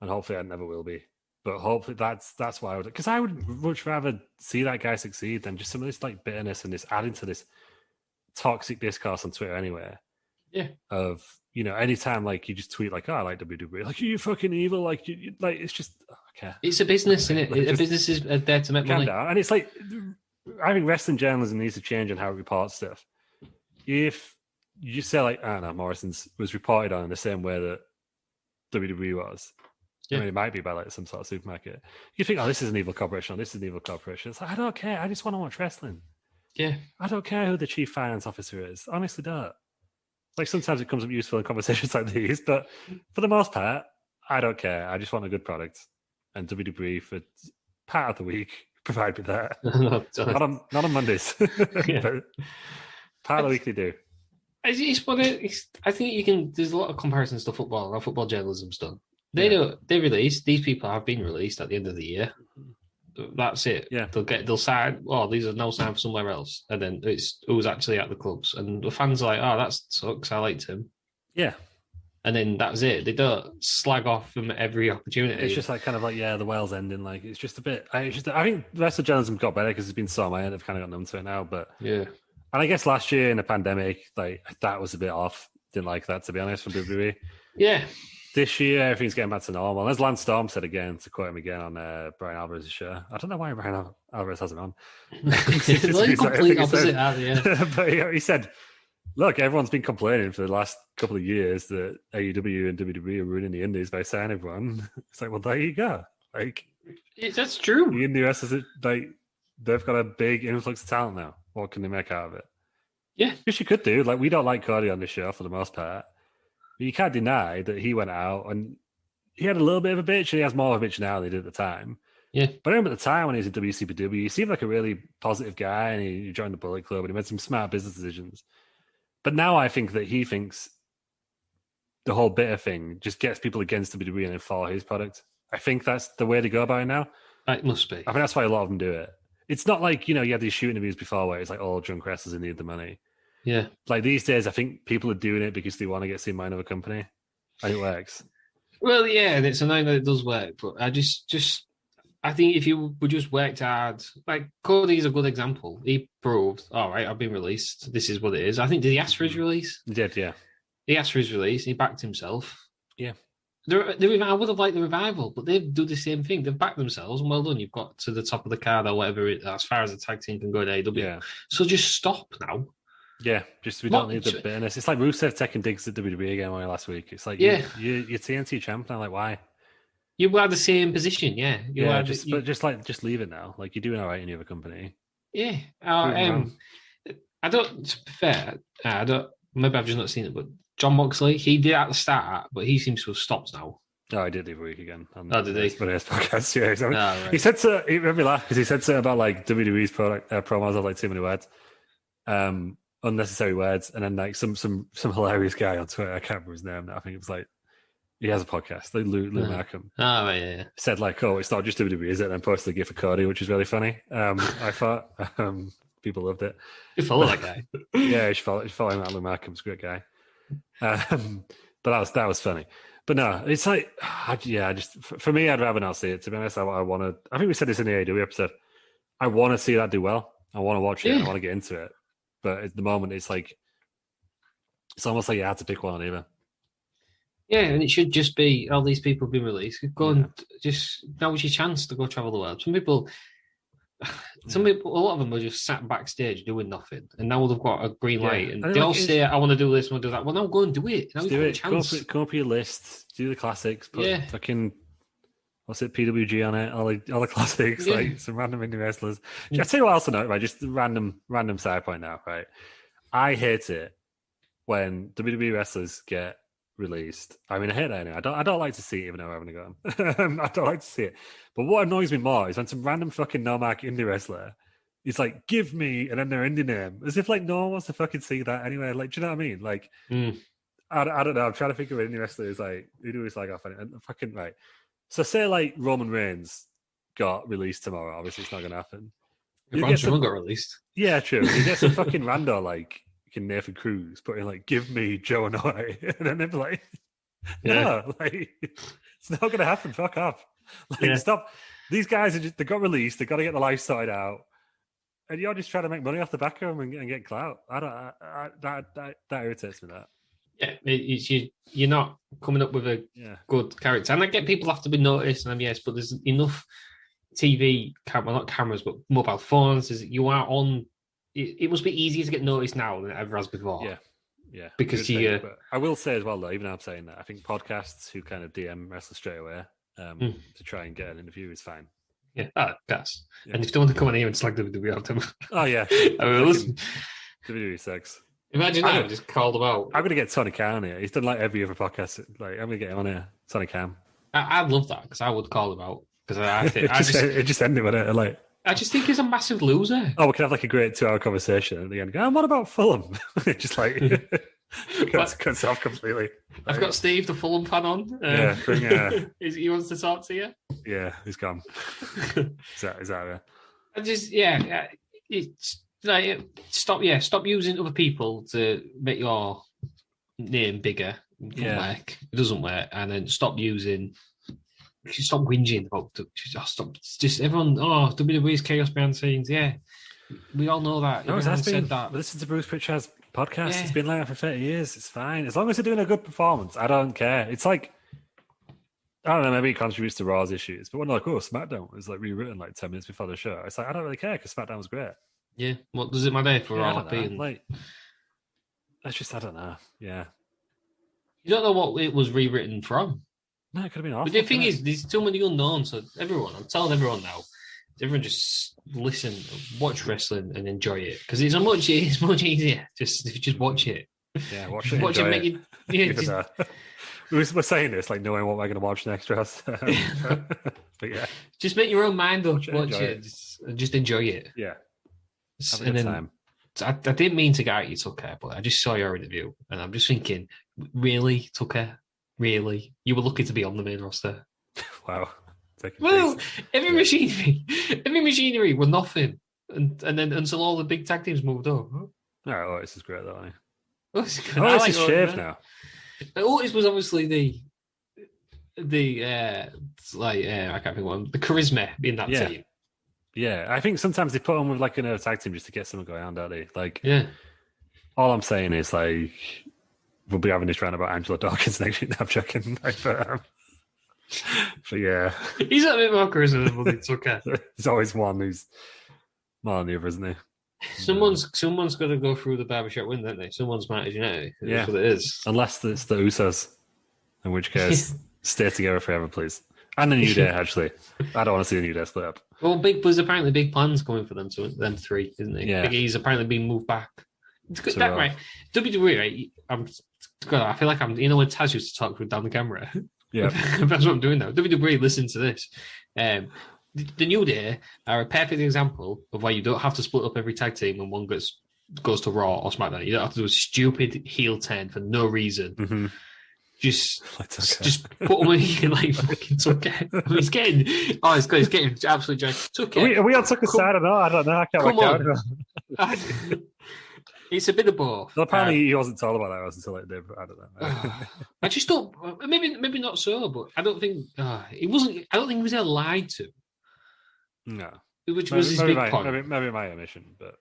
And hopefully I never will be. But hopefully that's why because I would much rather see that guy succeed than just some of this like bitterness and this adding to this toxic discourse on Twitter anyway. Yeah. Of anytime like you just tweet like, "Oh, I like WWE," like you fucking evil, like you like it's just okay. It's a business, isn't it? A business is there to make money. Down. And it's like I think wrestling journalism needs to change on how it reports stuff. If you just say like, I don't know, Morrison's was reported on in the same way that WWE was. Yeah. I mean, it might be by like some sort of supermarket. You think, oh, this is an evil corporation, or this is an evil corporation. It's like, I don't care. I just want to watch wrestling. Yeah. I don't care who the chief finance officer is. Honestly, don't. Like sometimes it comes up useful in conversations like these, but for the most part, I don't care. I just want a good product. And WWE for part of the week provide me that. not on Mondays. Yeah. But part of the week they do. I think you can. There's a lot of comparisons to football. How football journalism's done. They release. These people have been released at the end of the year. That's it. Yeah. They'll sign. Oh, these are now signed for somewhere else, and then it's who's actually at the clubs, and the fans are like, oh, that sucks. I liked him. Yeah. And then that's it. They don't slag off from every opportunity. It's just like kind of like the Wales ending. Like it's just a bit. I think the rest of journalism got better because it's been so many. I've kind of got numb to it now. But yeah. And I guess last year in the pandemic, like that was a bit off. Didn't like that, to be honest, from WWE. Yeah. This year, everything's getting back to normal. As Lance Storm said again, to quote him again on Brian Alvarez's show. I don't know why Brian Alvarez hasn't on. The complete opposite, yeah. But he said, look, everyone's been complaining for the last couple of years that AEW and WWE are ruining the indies by signing everyone. It's like, well, there you go. Like, that's true. The indie wrestlers, like, they've got a big influx of talent now. What can they make out of it? Yeah. Which you could do. Like, we don't like Cody on this show for the most part. But you can't deny that he went out and he had a little bit of a bitch, and he has more of a bitch now than he did at the time. Yeah. But I remember at the time when he was at WCPW, he seemed like a really positive guy, and he joined the Bullet Club, and he made some smart business decisions. But now I think that he thinks the whole bitter thing just gets people against WWE and then follow his product. I think that's the way to go about it now. It must be. I think that's why a lot of them do it. It's not like, you had these shoot interviews before where it's like all drunk wrestlers and need the money. Yeah. Like these days, I think people are doing it because they want to get seen by another company. And it works. Well, yeah, and it's annoying that it does work. But I I think if you would just worked hard, like Cody's a good example. He proved, all right, I've been released. This is what it is. I think, did he ask for his release? He did, yeah. He asked for his release. He backed himself. Yeah. I would have liked the revival, but they do the same thing. They've backed themselves, and well done. You've got to the top of the card or whatever, as far as the tag team can go to AEW. Yeah. So just stop now. Yeah, we don't need the bitterness. It's like Rusev taking digs at WWE again last week. It's like, you're TNT champ now. Like, why? You are the same position, yeah. Just leave it now. Like, you're doing all right in the other company. Yeah. I don't. To be fair, I don't. Maybe I've just not seen it, but John Moxley, he did at the start, but he seems to have stopped now. Oh, I did the other week again. Did he? On his podcast, yeah. Right. He said so. It made me laugh because he said something about like WWE's promos of like too many words. Unnecessary words, and then like some hilarious guy on Twitter, I can't remember his name. I think it was like he has a podcast, like Lew Markham. Oh yeah. Said like, oh, it's not just WWE, is it? And then posted a gif of Cody, which is really funny. I thought people loved it. You follow that guy? Yeah, you should follow him. Lew Markham's a great guy. But that was funny. But no, it's like, for me, I'd rather not see it. To be honest, I think we said this in the AEW episode. I want to see that do well. I want to watch it. I want to get into it. But at the moment, it's like, it's almost like you had to pick one or the other. Yeah, and it should just be all these people have been released. Go and just, that was your chance to go travel the world. Some people, a lot of them are just sat backstage doing nothing, and now they've got a green light, and they all say, "I want to do this, I want to do that." Well, now go and do it. Now do it. Come up with your list. Do the classics. Put fucking what's it? PWG on it. All the classics, like some random indie wrestlers. I tell you what else I know, right? Just random side point now, right? I hate it when WWE wrestlers get released. I mean, I hate that anyway. I don't like to see it, even though I haven't gone. I don't like to see it. But what annoys me more is when some random fucking no-mark indie wrestler is like, give me, and then their indie name. As if like no one wants to fucking see that anyway. Like, do you know what I mean? Like, I don't know. I'm trying to think of an indie wrestler who's like, who do we slag off on it? And fucking right. So say like Roman Reigns got released tomorrow. Obviously, it's not going to happen. Braun Strowman got released. Yeah, true. You get some fucking rando like Nathan Cruz putting like, give me Joe Anoa'i. And then they'd be like, no, like, it's not going to happen. Fuck off. Stop. These guys they got released. They got to get the life sorted out, and you're just trying to make money off the back of them and get clout. That irritates me. That. Yeah, you're not coming up with a good character, and I get people have to be noticed, and yes, but there's enough TV not cameras, but mobile phones. Is you are on. It must be easier to get noticed now than it ever has before. Yeah. Because but I will say as well, though, even though I'm saying that, I think podcasts who kind of DM wrestlers straight away to try and get an interview is fine. Yeah, that's. Yeah. And if you don't want to come on here and slag WWE out them. Oh yeah. I mean, listen. WWE sucks. Imagine that, just called them out. I'm gonna get Tony Khan on here. He's done like every other podcast. Like I'm gonna get him on here. Tony Khan. I'd love that because I would call him out because I think it just ended with it. Like I just think he's a massive loser. Oh, we can have like a great 2-hour conversation at the end. What about Fulham? Just like cuts off completely. I've got Steve, the Fulham fan, on. He wants to talk to you. Yeah, he's gone. Is that it? I just it's like stop using other people to make your name bigger. It doesn't work, and then stop whinging about stop. Just everyone. Oh, WWE's chaos behind the scenes. Yeah, we all know that. Everyone said that. Listen to Bruce Pritchard's podcast. Yeah. It's been like that for 30 years. It's fine as long as they're doing a good performance. I don't care. It's like I don't know. Maybe it contributes to Raw's issues, but when like SmackDown was like rewritten like 10 minutes before the show, it's like I don't really care because SmackDown was great. Yeah, what does it matter for Raw being like? That's just I don't know. Yeah, you don't know what it was rewritten from. No, it could have been awful. But the thing is, there's too many unknowns. So I'm telling everyone now, everyone just listen, watch wrestling and enjoy it because it's much easier if you just watch it. Yeah, watch it. We're saying this like knowing what we're going to watch next, Ross. But yeah, just make your own mind up. Watch it. Just enjoy it. Yeah, have a good time. I didn't mean to get at you, Tucker, but I just saw your interview and I'm just thinking, really, Tucker? Really? You were lucky to be on the main roster. Wow. Well, every machinery were nothing. And then until all the big tag teams moved up. Oh, this is great, though. This is shaved now. Otis was obviously the I can't think of the charisma in that team. Yeah, I think sometimes they put on with like another tag team just to get someone going on, don't they? Like, all I'm saying is like we'll be having this round about Angelo Dawkins next week. I'm joking. But yeah, he's a bit more charisma than Tucker. There's always one who's more than the other, isn't he? Someone's got to go through the barbershop window, don't they? Someone's Marty Jannetty. That's what it is. Unless it's the Usos, in which case stay together forever, please. And the New Day, actually. I don't want to see the New Day split up. Well, there's apparently big plans coming for them three, isn't there? Yeah. Big E's apparently being moved back. It's good, that right. WWE, right? I feel like I'm. You know when Taz used to talk through down the camera. Yeah, that's what I'm doing now. WWE, listen to this. The New Day are a perfect example of why you don't have to split up every tag team when one goes to Raw or SmackDown. You don't have to do a stupid heel turn for no reason. Mm-hmm. Just put him in like fucking Tucker. He's getting absolutely jacked. Tucker. Are we on Tucker's side or not? I don't know. I can't work out. It's a bit of both. Well, apparently he wasn't told about that until it did. But I don't know. I just don't. Maybe not so, but I don't think it wasn't. I don't think he was lied to. No, which was his big point. Maybe my omission, but.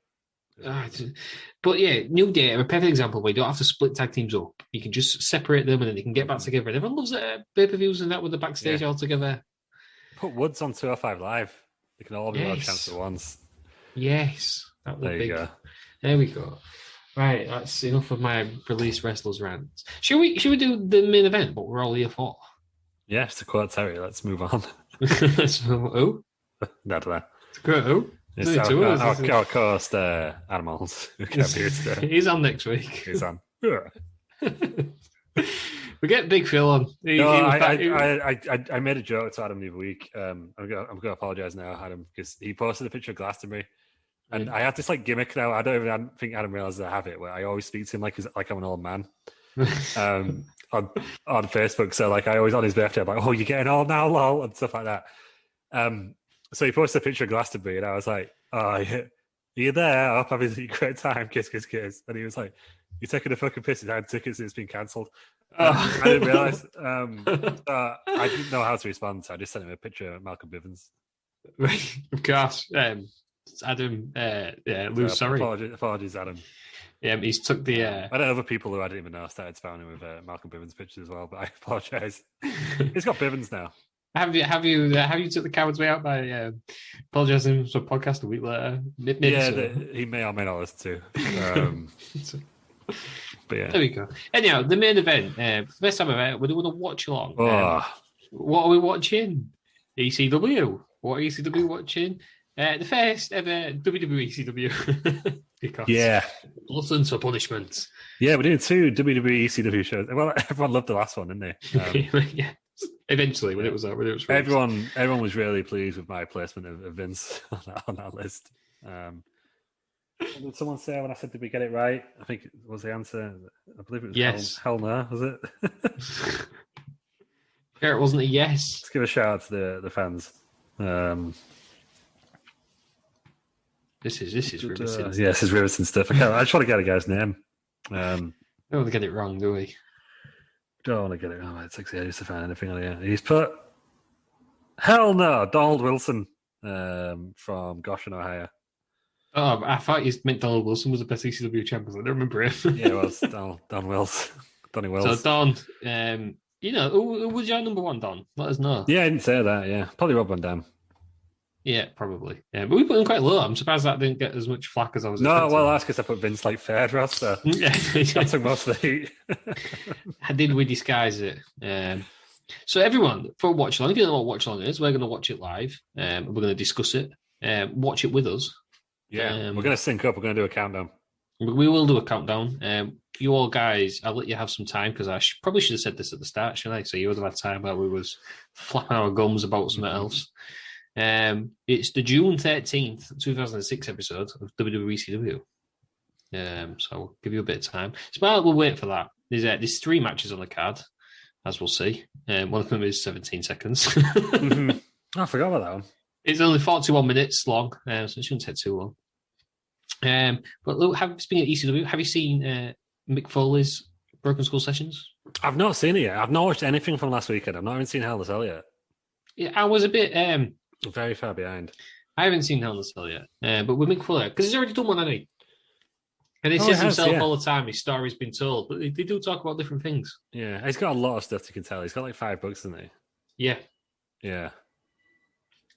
But yeah, New Day are a perfect example where you don't have to split tag teams up. You can just separate them and then they can get back together. And everyone loves pay-per-views and that with the backstage all together. Put Woods on 205 Live. They can all be on chance at once. Yes. There you go. There we go. Right, that's enough of my release wrestlers rants. Should we do the main event, what we're all here for? Yes, to quote Terry, let's move on. Who? I don't know. To quote who? Our co-host Animals. He's on next week. He's on. We get Big Phil on. I made a joke to Adam the other week. I'm going to apologise now, Adam, because he posted a picture of Glastonbury. And I have this like gimmick now. I don't think Adam realizes I have it, where I always speak to him like I'm an old man on Facebook. So like I always on his birthday, I'm like, "Oh, you're getting old now, lol," and stuff like that. So he posted a picture of Glastonbury, and I was like, "Oh, yeah, Are you there? I hope having a great time. Kiss, kiss, kiss. And he was like, "You're taking a fucking piss. I had tickets and it's been cancelled." I didn't realise. I didn't know how to respond, so I just sent him a picture of Malcolm Bivens. Of course. Adam, Lou, sorry. Apologies, Adam. Yeah, he's took the... I know other people who I didn't even know started spouting with Malcolm Bivens pictures as well, but I apologise. He's got Bivens now. Have you took the coward's way out by apologising for a podcast a week later? He may or may not listen to. But yeah. There we go. Anyhow, the main event. First time ever, we're doing a watch along. Oh. What are we watching? ECW. What are ECW watching? The first ever WWE ECW. Because gluttons for punishment. Yeah, we're doing 2 WWE ECW shows. Well, everyone loved the last one, didn't they? Yeah. Eventually, when it was released. Everyone was really pleased with my placement of Vince on that list. What did someone say when I said, "Did we get it right?" I think it was the answer. I believe it was yes. Hell no, was it? Yeah, it wasn't a yes. Let's give a shout out to the fans. This is riveting. This is riveting stuff. I just want to get a guy's name. Don't want to get it wrong, do we? Don't want to get it wrong. It's like I used to find anything on here. He's put hell no, Donald Wilson from Goshen, Ohio. Oh, I thought you meant Donald Wilson was the best ECW champion. I don't remember him. Yeah, it was Don Wills. Donnie Wills. So Don, who was your number one, Don? Let us know. Yeah, I didn't say that. Yeah, probably Rob Van Dam. Yeah, probably. Yeah, but we put him quite low. I'm surprised that didn't get as much flack as I was. No, well, that's because I put Vince like third, Ross. So I took most of the heat. How did we disguise it? So everyone, for watch along, if you don't know what watch along is, we're going to watch it live. We're going to discuss it. Watch it with us. Yeah, we're going to sync up. We're going to do a countdown. We will do a countdown. You all guys, I'll let you have some time because I probably should have said this at the start, shouldn't I? So you would have had time while we was flapping our gums about something else. It's the June 13th, 2006 episode of WWE ECW. So I'll give you a bit of time. So we'll wait for that. There's 3 matches on the card, as we'll see. One of them is 17 seconds. Mm-hmm. I forgot about that one. It's only 41 minutes long, so it shouldn't take too long. But Luke, speaking of ECW, have you seen Mick Foley's Broken Skull sessions? I've not seen it yet. I've not watched anything from last weekend. I've not even seen Hell in a Cell yet. Yeah, I was a bit... very far behind. I haven't seen Hell in a Cell yet. But with Mick Foley, because he's already done one, hasn't he? And he says himself all the time, his story's been told, but they do talk about different things. Yeah, he's got a lot of stuff you can tell. He's got like 5 books, hasn't he? Yeah. Yeah.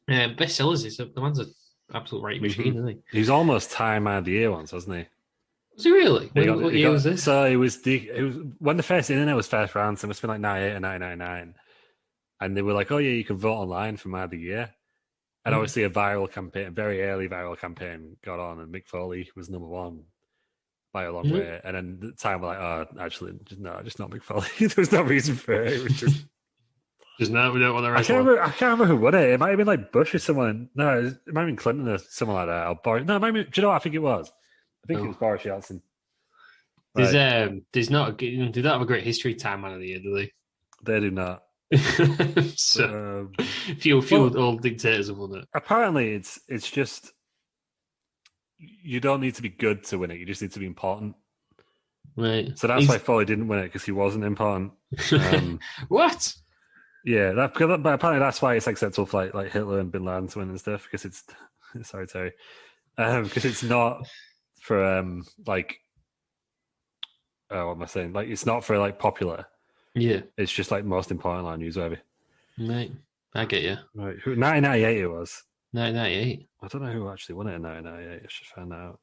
Bestsellers, the man's an absolute right machine, isn't he? He's almost Time Man of the Year once, wasn't he? Was he really? What year was this? So it was when the first internet was first round, so it must have been like 98 or 1999. And they were like, "Oh yeah, you can vote online for Man of the Year." And obviously a very early viral campaign got on, and Mick Foley was number 1 by a long way. And then the time we're like, "Oh, actually, just not Mick Foley." There was no reason for it. It was just no, we don't want to wrestle. I can't remember who won it. It might have been like Bush or someone. No, it might have been Clinton or someone like that. Or Boris. No, maybe. Do you know what I think it was? I think it was Boris Yeltsin. They don't have a great history Time Man of the Year, do they? They do not. So few old dictators have won it. Apparently, it's just you don't need to be good to win it. You just need to be important. Right. So that's why Foley didn't win it, because he wasn't important. What? Yeah, but apparently that's why it's acceptable for like Hitler and Bin Laden to win and stuff, because it's sorry Terry, because it's not for what am I saying? Like it's not for like popular. Yeah, it's just like most important, like newsworthy. Right, I get you. Right, 1998 it was. 1998. I don't know who actually won it in 1998. I should find out.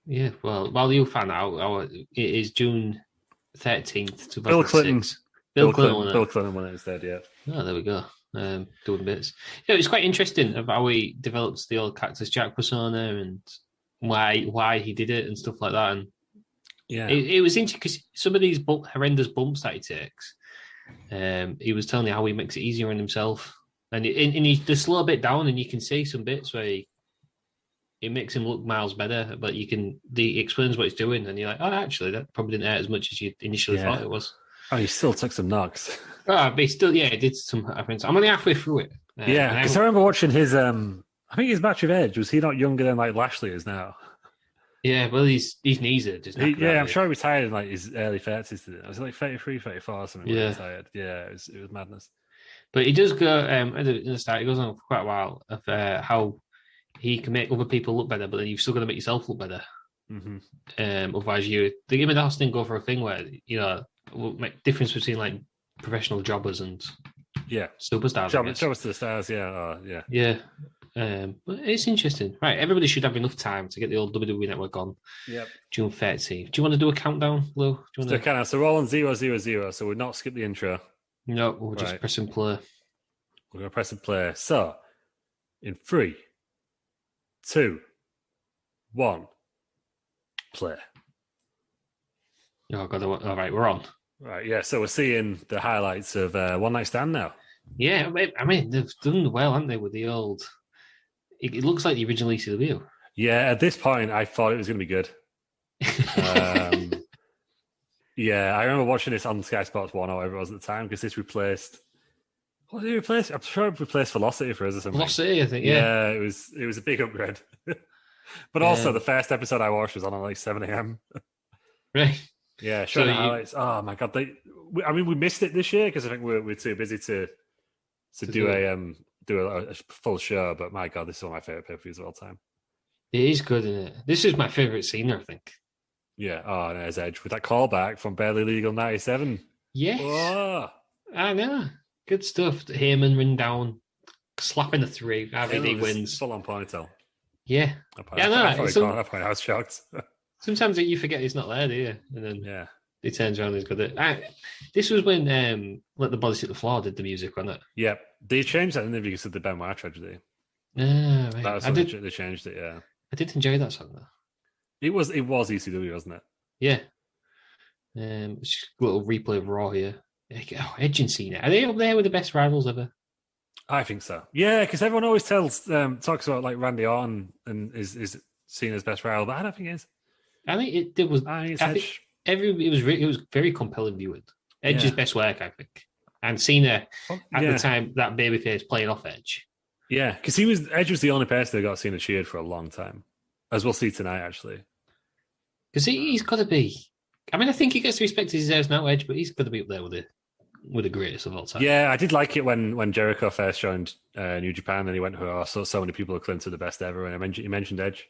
Yeah, well, while you find out, it is June 13th, 2006. Bill Clinton. Bill Clinton won it instead, yeah. Oh, there we go. Doing bits. Yeah, it's quite interesting about how he developed the old Cactus Jack persona and why he did it and stuff like that. And yeah, it was interesting because some of these horrendous bumps that he takes, he was telling you how he makes it easier on himself. And he just slow a bit down, and you can see some bits where it makes him look miles better, but he explains what he's doing, and you're like, oh, actually, that probably didn't hurt as much as you initially thought it was. Oh, he still took some knocks. But he still, he did some. I'm only halfway through it. Because I remember watching his. I I think his match with Edge, was he not younger than like Lashley is now? Yeah, well, his knees are just knackered out, I'm sure he retired in like his early 30s. Didn't it? Was it like 33, 34 or something when he retired? Yeah, it was madness. But he does go, at the start, he goes on for quite a while of how he can make other people look better, but then you've still got to make yourself look better. Mm-hmm. Otherwise, the Him and Austin go for a thing where, will make difference between like professional jobbers and superstars. Jobbers to the stars, Yeah. But it's interesting. Right, everybody should have enough time to get the old WWE Network on June 13th. Do you want to do a countdown, Lou? So we're all on 000, so we'll not skip the intro. No, we'll just press and play. We're going to press and play. So, in 3, 2, 1, play. Oh, God. All right, we're on. Right, yeah, so we're seeing the highlights of One Night Stand now. Yeah, I mean, they've done well, haven't they, with the old... It looks like the original ECW. Yeah, at this point, I thought it was going to be good. Yeah, I remember watching this on Sky Sports 1 or whatever it was at the time, because this replaced... What did it replace? I'm sure it replaced Velocity for us or something. Velocity, I think, yeah. Yeah, it was a big upgrade. But also, the first episode I watched was on at like 7 a.m. Right. Yeah, showing the highlights. Oh, my God. We missed it this year because I think we're too busy to do a full show, but my God, this is one of my favourite pay-per-views of all time. It is good, isn't it? This is my favourite Cena, I think. Yeah, and there's Edge with that callback from Barely Legal 97. Yes. Oh. I know. Good stuff. Heyman ring down, slapping the 3. RVD wins. Full on ponytail. Yeah. I was shocked. Sometimes you forget he's not there, do you? And then he turns around and he's got it. This was when Let the Bodies Hit the Floor did the music, wasn't it? Yep. They changed that interview because of the Benoit tragedy. Right. That was they changed it, yeah. I did enjoy that song, though. It was ECW, wasn't it? Yeah. Just a little replay of Raw here. Edge and Cena. Are they up there with the best rivals ever? I think so. Yeah, because everyone always talks about like Randy Orton and is Cena's best rival, but I don't think it is. I think it was. It was very compelling viewing. Edge's best work, I think, and Cena at the time that babyface playing off Edge. Yeah, because Edge was the only person that got Cena cheered for a long time, as we'll see tonight, actually. Because he's got to be. I mean, I think he gets the respect he deserves now, Edge, but he's got to be up there with the greatest of all time. Yeah, I did like it when Jericho first joined New Japan, and he went, "Oh, so many people are claiming to the best ever," and he mentioned Edge.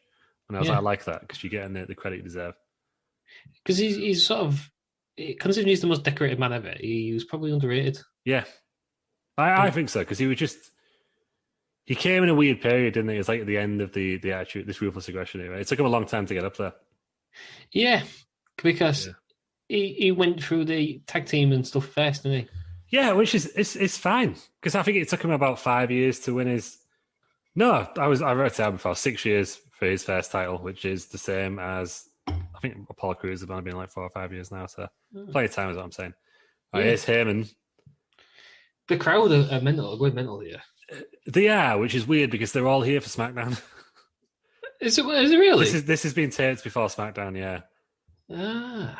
And I was like, I like that because you're getting the credit you deserve. Because he's sort of, considering he's the most decorated man ever, he was probably underrated. Yeah. I think so, because he came in a weird period, didn't he? It was like at the end of the Attitude, this Ruthless Aggression era. It took him a long time to get up there. Yeah, because he went through the tag team and stuff first, didn't he? Yeah, which is it's fine, because I think it took him about 5 years to win his... No, I wrote it down before, 6 years for his first title, which is the same as, I think Apollo Crews have only been like 4 or 5 years now, so plenty of time is what I'm saying. Right, here's Heyman. The crowd are going mental here. They are, which is weird because they're all here for SmackDown. Is it really? This has been taped before SmackDown, yeah.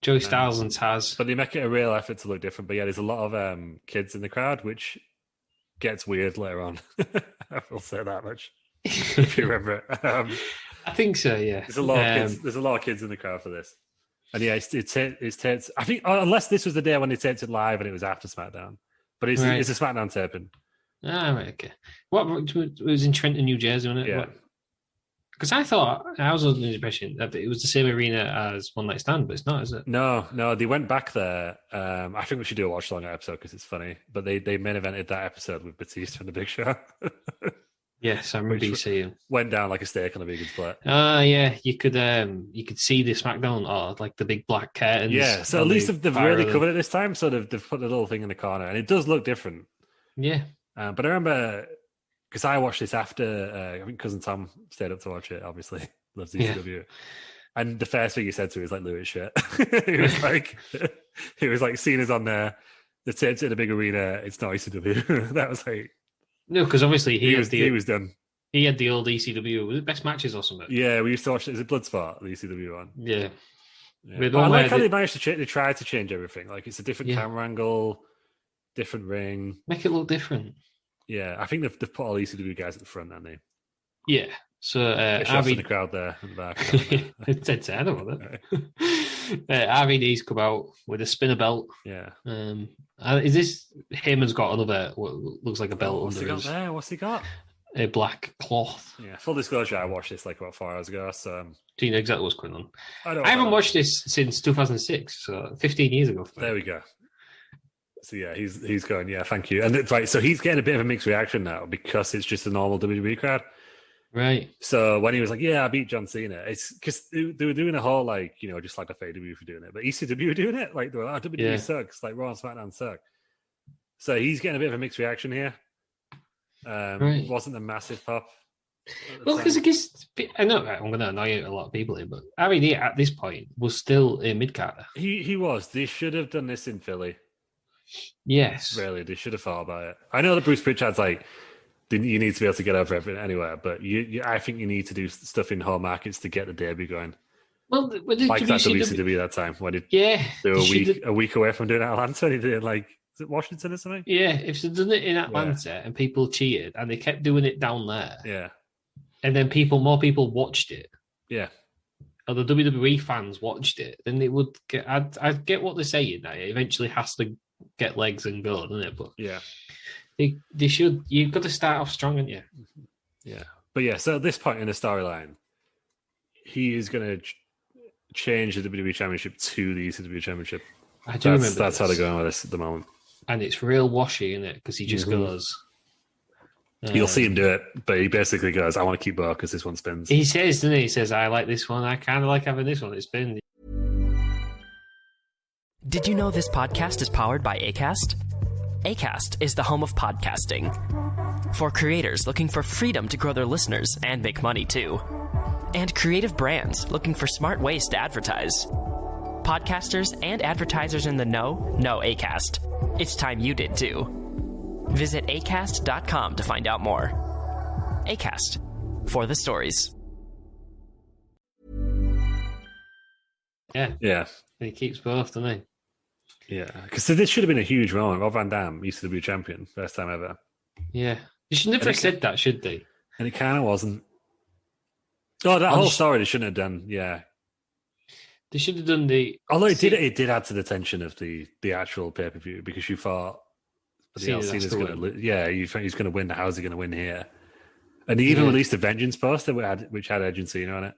Joey Styles and Taz. But they make it a real effort to look different. But yeah, there's a lot of kids in the crowd, which gets weird later on. I will say that much. If you remember it. I think so, yeah. There's a lot of kids. There's a lot of kids in the crowd for this. And yeah, it's taped. I think unless this was the day when they taped it live and it was after SmackDown. But it's a SmackDown taping. Right, okay. It was in Trenton, New Jersey, wasn't it? Yeah. Because I was under the impression that it was the same arena as One Night Stand, but it's not, is it? No, they went back there. I think we should do a watch-along episode because it's funny. But they main evented that episode with Batista and the Big Show. Yes, I remember you saying. Went down like a steak on a vegan split. Yeah, you could see the SmackDown or like the big black curtains. Yeah, so at least they've really covered it this time. So they've put the little thing in the corner, and it does look different. Yeah, but I remember because I watched this after. I think cousin Tom stayed up to watch it. Obviously, loves ECW. And the first thing he said to me was like, "Lewis shit." he was like, "Cena's on there. The taped in a big arena. It's not ECW." That was like. No, because obviously he was done. He had the old ECW. Was it Best Matches or something? Yeah, we used to watch it. Is it Bloodsport, the ECW one? Yeah. But I like how they managed to they tried to change everything. Like it's a different camera angle, different ring. Make it look different. Yeah, I think they've put all ECW guys at the front, haven't they? Yeah. So Shots in the crowd there in the back. It's dead sad, wasn't it? RVD's come out with a spinner belt. Yeah. Is this him has got another what looks like a belt What's he under got his there? What's he got? a black cloth? Yeah. Full disclosure, I watched this like about 4 hours ago. So Do you know exactly what's going on? I haven't watched this since 2006, so 15 years ago. There we go. So yeah, he's going. Yeah, thank you. And it's right, so he's getting a bit of a mixed reaction now because it's just a normal WWE crowd. Right. So when he was like, "Yeah, I beat John Cena," it's because they were doing a whole like, just like the AEW for doing it, but ECW were doing it. Like they were like, "Oh, WWE sucks," like Raw and SmackDown suck. So he's getting a bit of a mixed reaction here. Right. Wasn't a massive pop. Well, because I guess I know I'm going to annoy a lot of people here, but RVD at this point was still a mid-carder. He was. They should have done this in Philly. Yes. Really, they should have thought about it. I know that Bruce Pritchard's like, you need to be able to get over everything anywhere, but I think you need to do stuff in home markets to get the debut going. Well, like that WCW that time when they were a week away from doing Atlanta, and he did like, is it Washington or something? Yeah, if they'd done it in Atlanta and people cheered and they kept doing it down there, and then more people watched it, or the WWE fans watched it, then it would get. I'd get what they're saying. That it eventually has to get legs and go, doesn't it? But they should. You've got to start off strong, haven't you? Yeah, but yeah. So at this point in the storyline, he is going to change the WWE Championship to the ECW Championship. I do remember that's how they're going with this at the moment, and it's real washy, isn't it? Because he just goes. You'll see him do it, but he basically goes, "I want to keep both because this one spins." He says, doesn't he? He says, "I like this one. I kind of like having this one. It spins." Did you know this podcast is powered by Acast? Acast is the home of podcasting. For creators looking for freedom to grow their listeners and make money too. And creative brands looking for smart ways to advertise. Podcasters and advertisers in the know Acast. It's time you did too. Visit acast.com to find out more. Acast, for the stories. Yeah. Yeah. And he keeps both, doesn't he? Yeah, because this should have been a huge moment. Rob Van Dam used to be champion, first time ever. Yeah. You should never have said that, should they? And it kind of wasn't. Oh, that whole story they shouldn't have done, yeah. They should have done the... Although it did add to the tension of the actual pay-per-view, because you thought, Cena's going to... Yeah, you think he's going to win. How's he going to win here? And he even released a Vengeance poster, which had Edge and Cena on it.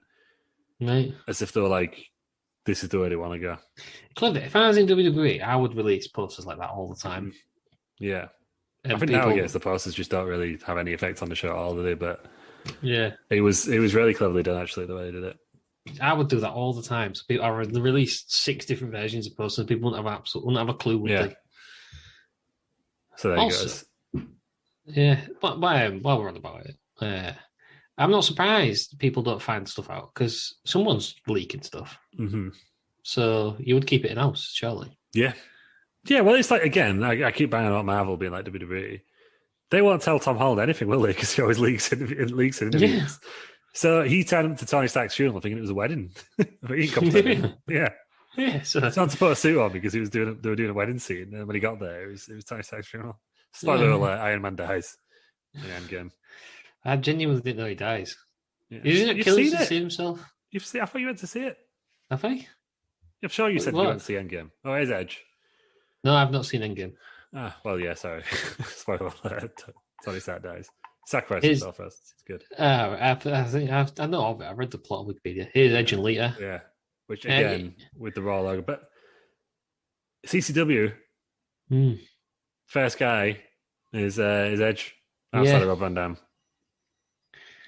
Right. As if they were like, this is the way they want to go. Clever. If I was in WWE, I would release posters like that all the time. Yeah. I think nowadays the posters just don't really have any effect on the show at all, do they? But yeah, it was really cleverly done, actually, the way they did it. I would do that all the time. So I would release 6 different versions of posters. People wouldn't have a clue, would they? So there also, you go. Yeah, but while we're on about it, I'm not surprised people don't find stuff out because someone's leaking stuff. Mm-hmm. So you would keep it in-house, surely. Yeah. Yeah, well, it's like, again, I keep banging about Marvel being like WWE. They won't tell Tom Holland anything, will they? Because he always leaks in interviews. Yeah. So he turned up to Tony Stark's funeral thinking it was a wedding. But he comes in. Yeah. Yeah. So it's not to put a suit on because they were doing a wedding scene. And when he got there, it was Tony Stark's funeral. Spoiler alert, Iron Man dies in the end game. I genuinely didn't know he dies. Yeah. Isn't it killing to see himself? I thought you went to see it. Have I? I'm sure you said you went to see Endgame. Oh, here's Edge. No, I've not seen Endgame. Ah, well, yeah, sorry. Spoiler alert. Tony Stark dies. Sacrifice himself first. It's good. I think I know of it. I've read the plot on Wikipedia. Here's Edge and Lita. Yeah, which again with the Raw logo, but CCW first guy is Edge outside of Rob Van Dam.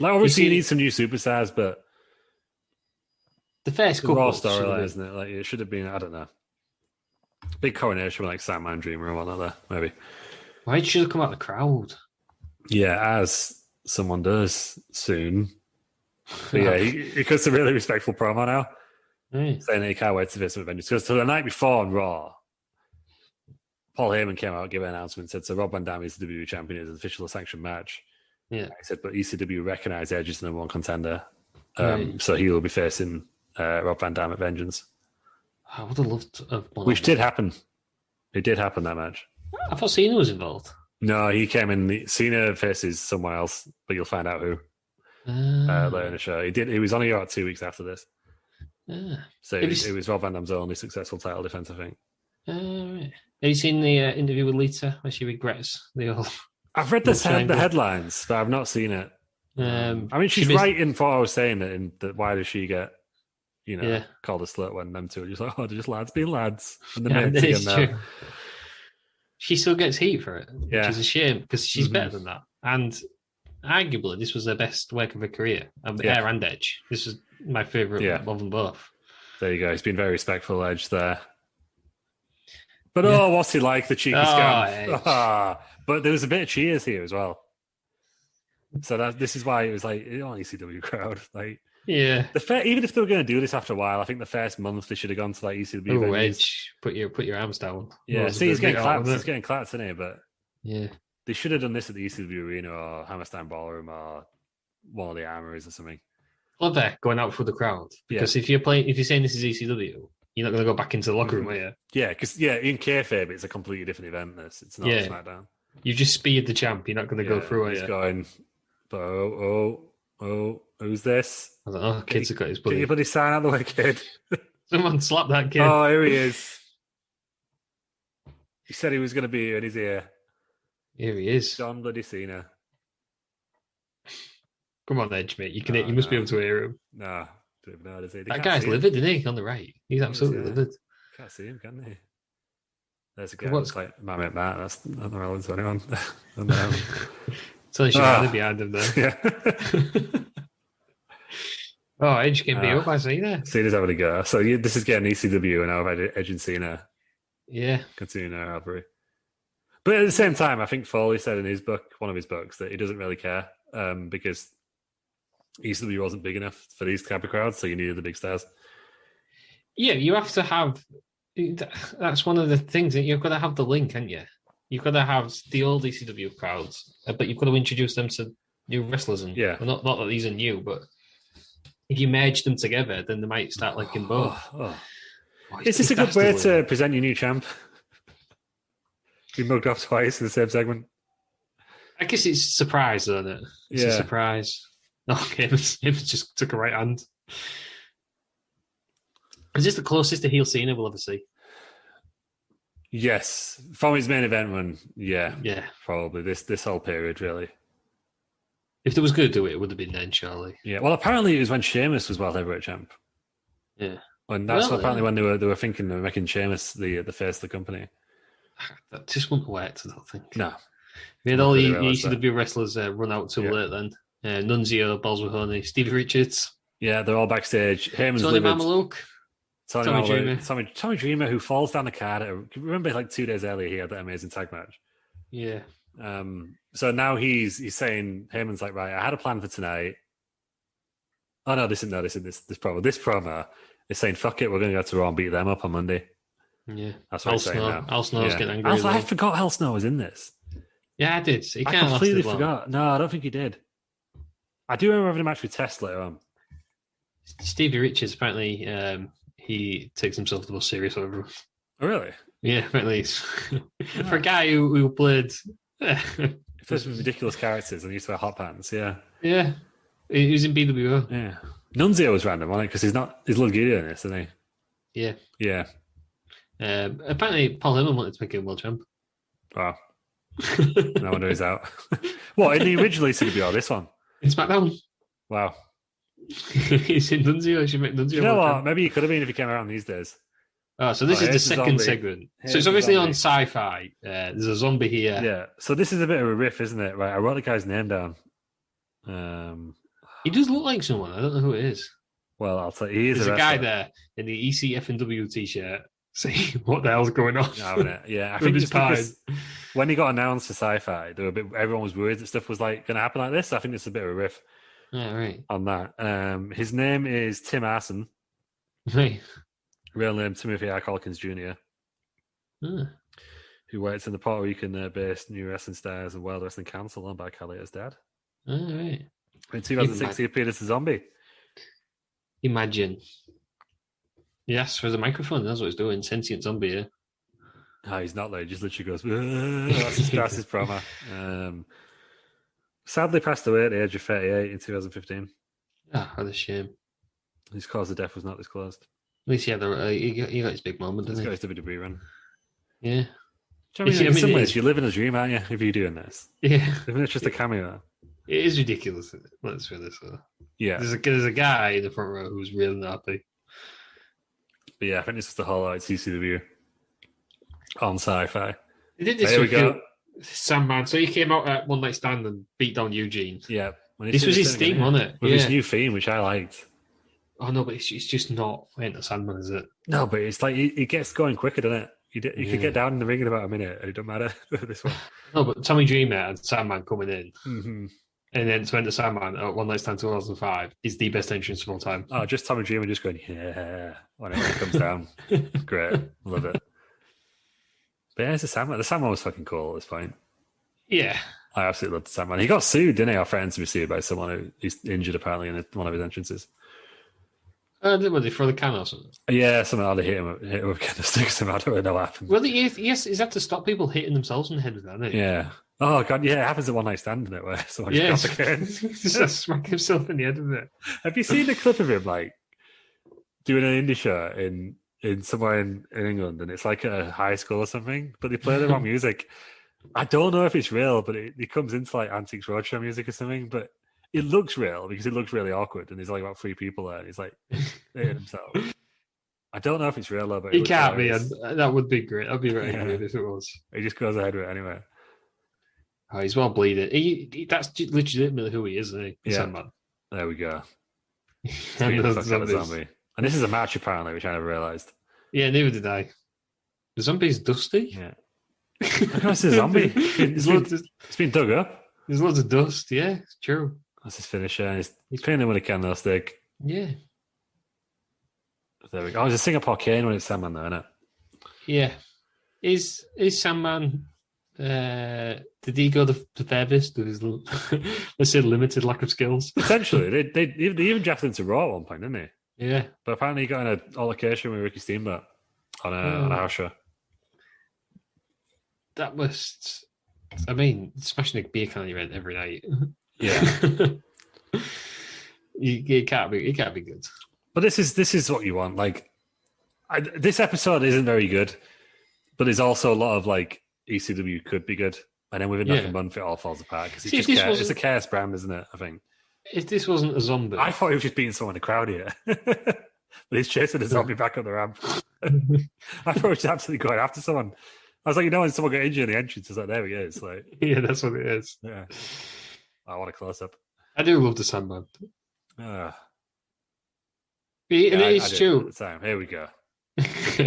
Like obviously you need some new superstars, but the first couple Raw storyline, isn't it? Like it should have been. I don't know. Big coronation with like Sandman Dreamer or whatnot there, maybe. Why should have come out the crowd? Yeah, as someone does soon. But yeah, he cuts a really respectful promo now, saying that he can't wait to face some Avengers. Because the night before on Raw, Paul Heyman came out, gave an announcement, said, so Rob Van Dam is the WWE champion, it's an official sanctioned match. Yeah. He said, but ECW recognised Edge as the number one contender. So he will be facing Rob Van Dam at Vengeance. I would have loved to have won. Which did happen. It did happen, that match. I thought Cena was involved. No, he came in. Cena faces someone else, but you'll find out who later in the show. He was only about 2 weeks after this. So it was Rob Van Dam's only successful title defense, I think. Right. Have you seen the interview with Lita where she regrets the whole... I've read the headlines, but I've not seen it. I mean, she's right in what I was saying that why does she get, called a slut when them two are just like, oh, they're just lads being lads. And they're mates again now. She still gets heat for it, which is a shame because she's better than that. And arguably, this was her best work of her career. Air and Edge. This is my favourite of them both. There you go. He's been very respectful, Edge, there. But what's he like, the cheeky scam? But there was a bit of cheers here as well. So this is why it was like, ECW crowd. Like, even if they were going to do this after a while, I think the first month they should have gone to like ECW venues. Edge, put your arms down. Yeah, see, he's getting clapped. He's getting clapped, isn't he? But they should have done this at the ECW Arena or Hammerstein Ballroom or one of the Armories or something. Love that going out for the crowd because if you're saying this is ECW, you're not going to go back into the locker room, are you? Yeah, because in kayfabe it's a completely different event. It's not SmackDown. You just speared the champ. You're not going to go through it. He's going, who's this? I was like, kids have got his buddy. Get your bloody sign out of the way, kid. Someone slap that kid. Oh, here he is. He said he was going to be here, and he's here. Here he is. John bloody Cena. Come on, Edge, mate. You must be able to hear him. No, don't even know, does he? That guy's livid, isn't he? On the right. He's absolutely livid. Can't see him, can he? There's a guy that's like, my mate Matt. That's not relevant to anyone. So she's behind him there. Yeah. Edge can be up by Cena. Cena's having a go. So this is getting ECW, and now I've had Edge and Cena. Yeah. Continuing our rivalry. But at the same time, I think Foley said in his book, one of his books, that he doesn't really care because ECW wasn't big enough for these type of crowds, so you needed the big stars. Yeah, you have to have. That's one of the things that you've got to have the link, haven't you? You've got to have the old ECW crowds, but you've got to introduce them to new wrestlers. And not that these are new, but if you merge them together, then they might start liking both. Is this a good way to present your new champ? Be mugged off twice in the same segment. I guess it's a surprise, isn't it? It's a surprise. Okay, it just took a right hand. Is this the closest to heel Cena we'll ever see? Yes. From his main event run, yeah. Probably. This whole period, really. If there was going to do it, it would have been then, surely. Yeah. Well, apparently it was when Sheamus was World Heavyweight Champ. Yeah. And that's apparently when they were thinking of making Sheamus the face of the company. That just wouldn't have worked, I don't think. No. We had all the ECW wrestlers run out too late then. Nunzio, Balls Mahoney, Stevie Richards. Yeah, they're all backstage. Heyman's Tony Mamaluke. Tommy Dreamer, who falls down the card. Remember, like 2 days earlier, he had that amazing tag match. Yeah. So now he's saying, Heyman's like, right, I had a plan for tonight. Oh no, this promo. This promo is saying, fuck it, we're going to go to Raw and beat them up on Monday. Yeah, that's what I'm saying now. Al Snow's getting angry. I forgot Al Snow was in this. Yeah, I did. I completely forgot. No, I don't think he did. I do remember having a match with Test later on. Stevie Richards, apparently, he takes himself the most serious over him. Oh, really? Yeah, apparently. For a guy who played... First with ridiculous characters and used to wear hot pants, yeah. Yeah. He was in BWO. Yeah. Nunzio was random, wasn't it? Because he's Lugidio in this, isn't he? Yeah. Yeah. Apparently, Paul Heyman wanted to make him world champ. Wow. No wonder he's out. What, in the original ECW or this one? In SmackDown. Wow. He's in Nunzio. I should make Nunzio. You know what? Champ. Maybe he could have been if he came around these days. Oh, so this is the second segment. So it's obviously on Sci-Fi. There's a zombie here. Yeah. So this is a bit of a riff, isn't it? Right. I wrote the guy's name down. He does look like someone. I don't know who it is. Well, I'll tell you. There's a guy there in the ECF&W t-shirt saying, what the hell's going on? Yeah, I think just because when he got announced for Sci-Fi, everyone was worried that stuff was like going to happen like this. I think it's a bit of a riff on that. His name is Tim Arson. Right. Real name, Timothy R. Calkins Jr., who works in the Puerto Rican-based New Wrestling Stars and World Wrestling Council, owned by Carlito's dad. All right. In 2006, he appeared as a zombie. Imagine. He asks for the microphone. That's what he's doing. Sentient zombie, yeah. Oh, he's not there. He just literally goes, that's his promo. Sadly passed away at the age of 38 in 2015. Ah, what a shame. His cause of death was not disclosed. At least he got his big moment, He's didn't got his WWE run. he? Yeah. Do you know what I mean? In some ways, you're living a dream, aren't you, if you're doing this? Yeah. Even if it's just a cameo. It is ridiculous, isn't it? Let's feel this. Yeah. There's a guy in the front row who's really not happy. But yeah, I think this is the whole CCW on Sci-Fi. They did this There we go. Sandman. So he came out at One Night Stand and beat down Eugene. Yeah. This was his theme, wasn't it? With his new theme, which I liked. Oh, no, but it's just not Enter Sandman, is it? No, but it's like it gets going quicker, doesn't it? You could get down in the ring in about a minute, and it don't matter. This one. No, but Tommy Dreamer and Sandman coming in. Mm-hmm. And then to Enter Sandman at One Night Stand 2005 is the best entrance of all time. Oh, just Tommy Dreamer just going, yeah, whenever it comes down. Great. Love it. But yeah, it's the Sandman. The Sandman was fucking cool at this point. Yeah. I absolutely loved the Sandman. He got sued, didn't he? Or threatened to be sued by someone who's injured apparently in one of his entrances. Was he throw the can or something? Yeah, somehow they hit him with candlesticks. I don't really know what happened. Well, yes, he's had to stop people hitting themselves in the head with that, isn't it? Yeah. Oh, God, yeah, it happens at One Night Stand, doesn't it? Where someone just got the cane. Just smack himself in the head with it. Have you seen the clip of him, like, doing an indie show in somewhere in England, and it's like a high school or something, but they play the wrong music. I don't know if it's real, but it comes into, like, Antiques Roadshow music or something, but it looks real because it looks really awkward, and there's like about 3 people there, and he's like hitting himself. I don't know if it's real though, but he can't be. That would be great. That'd be very good if it was. He just goes ahead with it anyway. Oh, he's well bleeding. That's legitimately who he is, isn't he? Yeah. Sandman. There we go. And zombie. And this is a match apparently, which I never realised. Yeah, neither did I. The zombie's dusty. Yeah. How come it's a zombie? It's been dug up. There's loads of dust. Yeah, it's true. That's his finisher. He's pinning him with a candlestick. Yeah. There we go. Oh, it's a Singapore cane when it's Sandman, though, isn't it? Yeah. Is Sandman? Did he go the furthest with his, let's say, limited lack of skills? Potentially. they even drafted him to Raw at one point, didn't they? Yeah. But apparently he got in an altercation with Ricky Steamboat on a house show. That must... I mean, smashing a beer can on your head every night. Yeah. It can't be good. But this is what you want. Like, this episode isn't very good, but there's also a lot of like ECW could be good, and then within like a month it all falls apart because it's a chaos brand, isn't it? I think. If this wasn't a zombie, I thought he was just beating someone in the crowd here, but he's chasing a zombie back up the ramp. I thought he was absolutely going after someone. I was like, when someone got injured in the entrance, it's like, there he is. Like, yeah, that's what it is. Yeah, I want a close up. I do love the Sandman. It's true. Here we go. This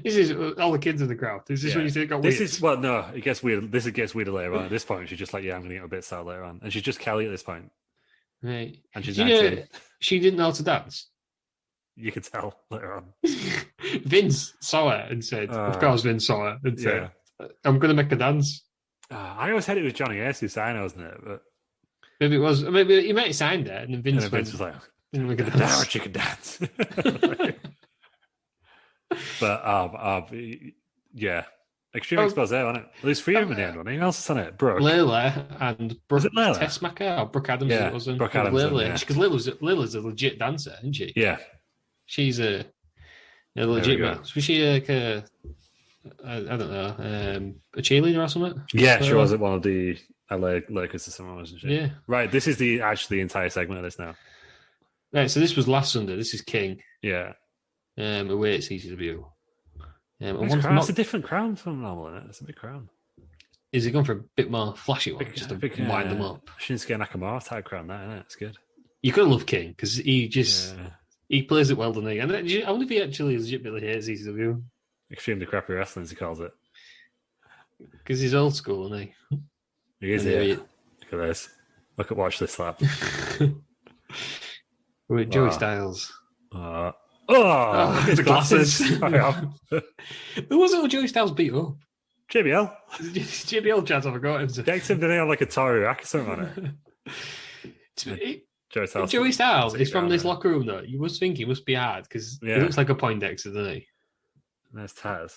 is all the kids in the crowd. Is this when you say it got weird? No, it gets weird. This gets weirder later on. At this point, she's just like, yeah, I'm going to get a bit sad later on. And she's just Kelly at this point. Right. And she's 19. She didn't know how to dance. You could tell later on. Vince saw her and said, of course Vince saw her and said, I'm going to make a dance. I always had it was Johnny Ace who signed her, wasn't it? But maybe it was. Maybe he might have signed her and then Vince was like, make a dance. She can dance. But yeah, Extreme Expose there, wasn't it? There's 3 of them in the end, wasn't it? Who else is on it? Brooke. Layla and Brooke Tessmacher or Brooke Adams. Yeah, it wasn't. Brooke Adams. Because Layla's a legit dancer, isn't she? Yeah. She's a legit man. Was she like a, I don't know, a cheerleader or something? Yeah, she was at one of the LA Lakers or something, wasn't she? Yeah. Right, this is the entire segment of this now. Right, so this was last Sunday. This is King. Yeah. Away at CCW. It's a different crown from normal, isn't it? It's a big crown. Is he going for a bit more flashy one? Just to wind them up. Shinsuke Nakamura type crown, that, isn't it? It's good. You gotta love King because he just he plays it well, doesn't he? And I wonder if he actually legitimately hates ECW. Extremely crappy wrestling, as he calls it. Because he's old school, isn't he? He is. Yeah. Look at this. Watch this slap. With Joey Styles. His glasses. Who was it who Joey Styles beat up? JBL. JBL chance I forgot him. Dexter didn't have like a Tory rack or something on it. Joey Styles is from this locker room though. You must think he must be hard because he looks like a Poindexter, doesn't he? There's Taz.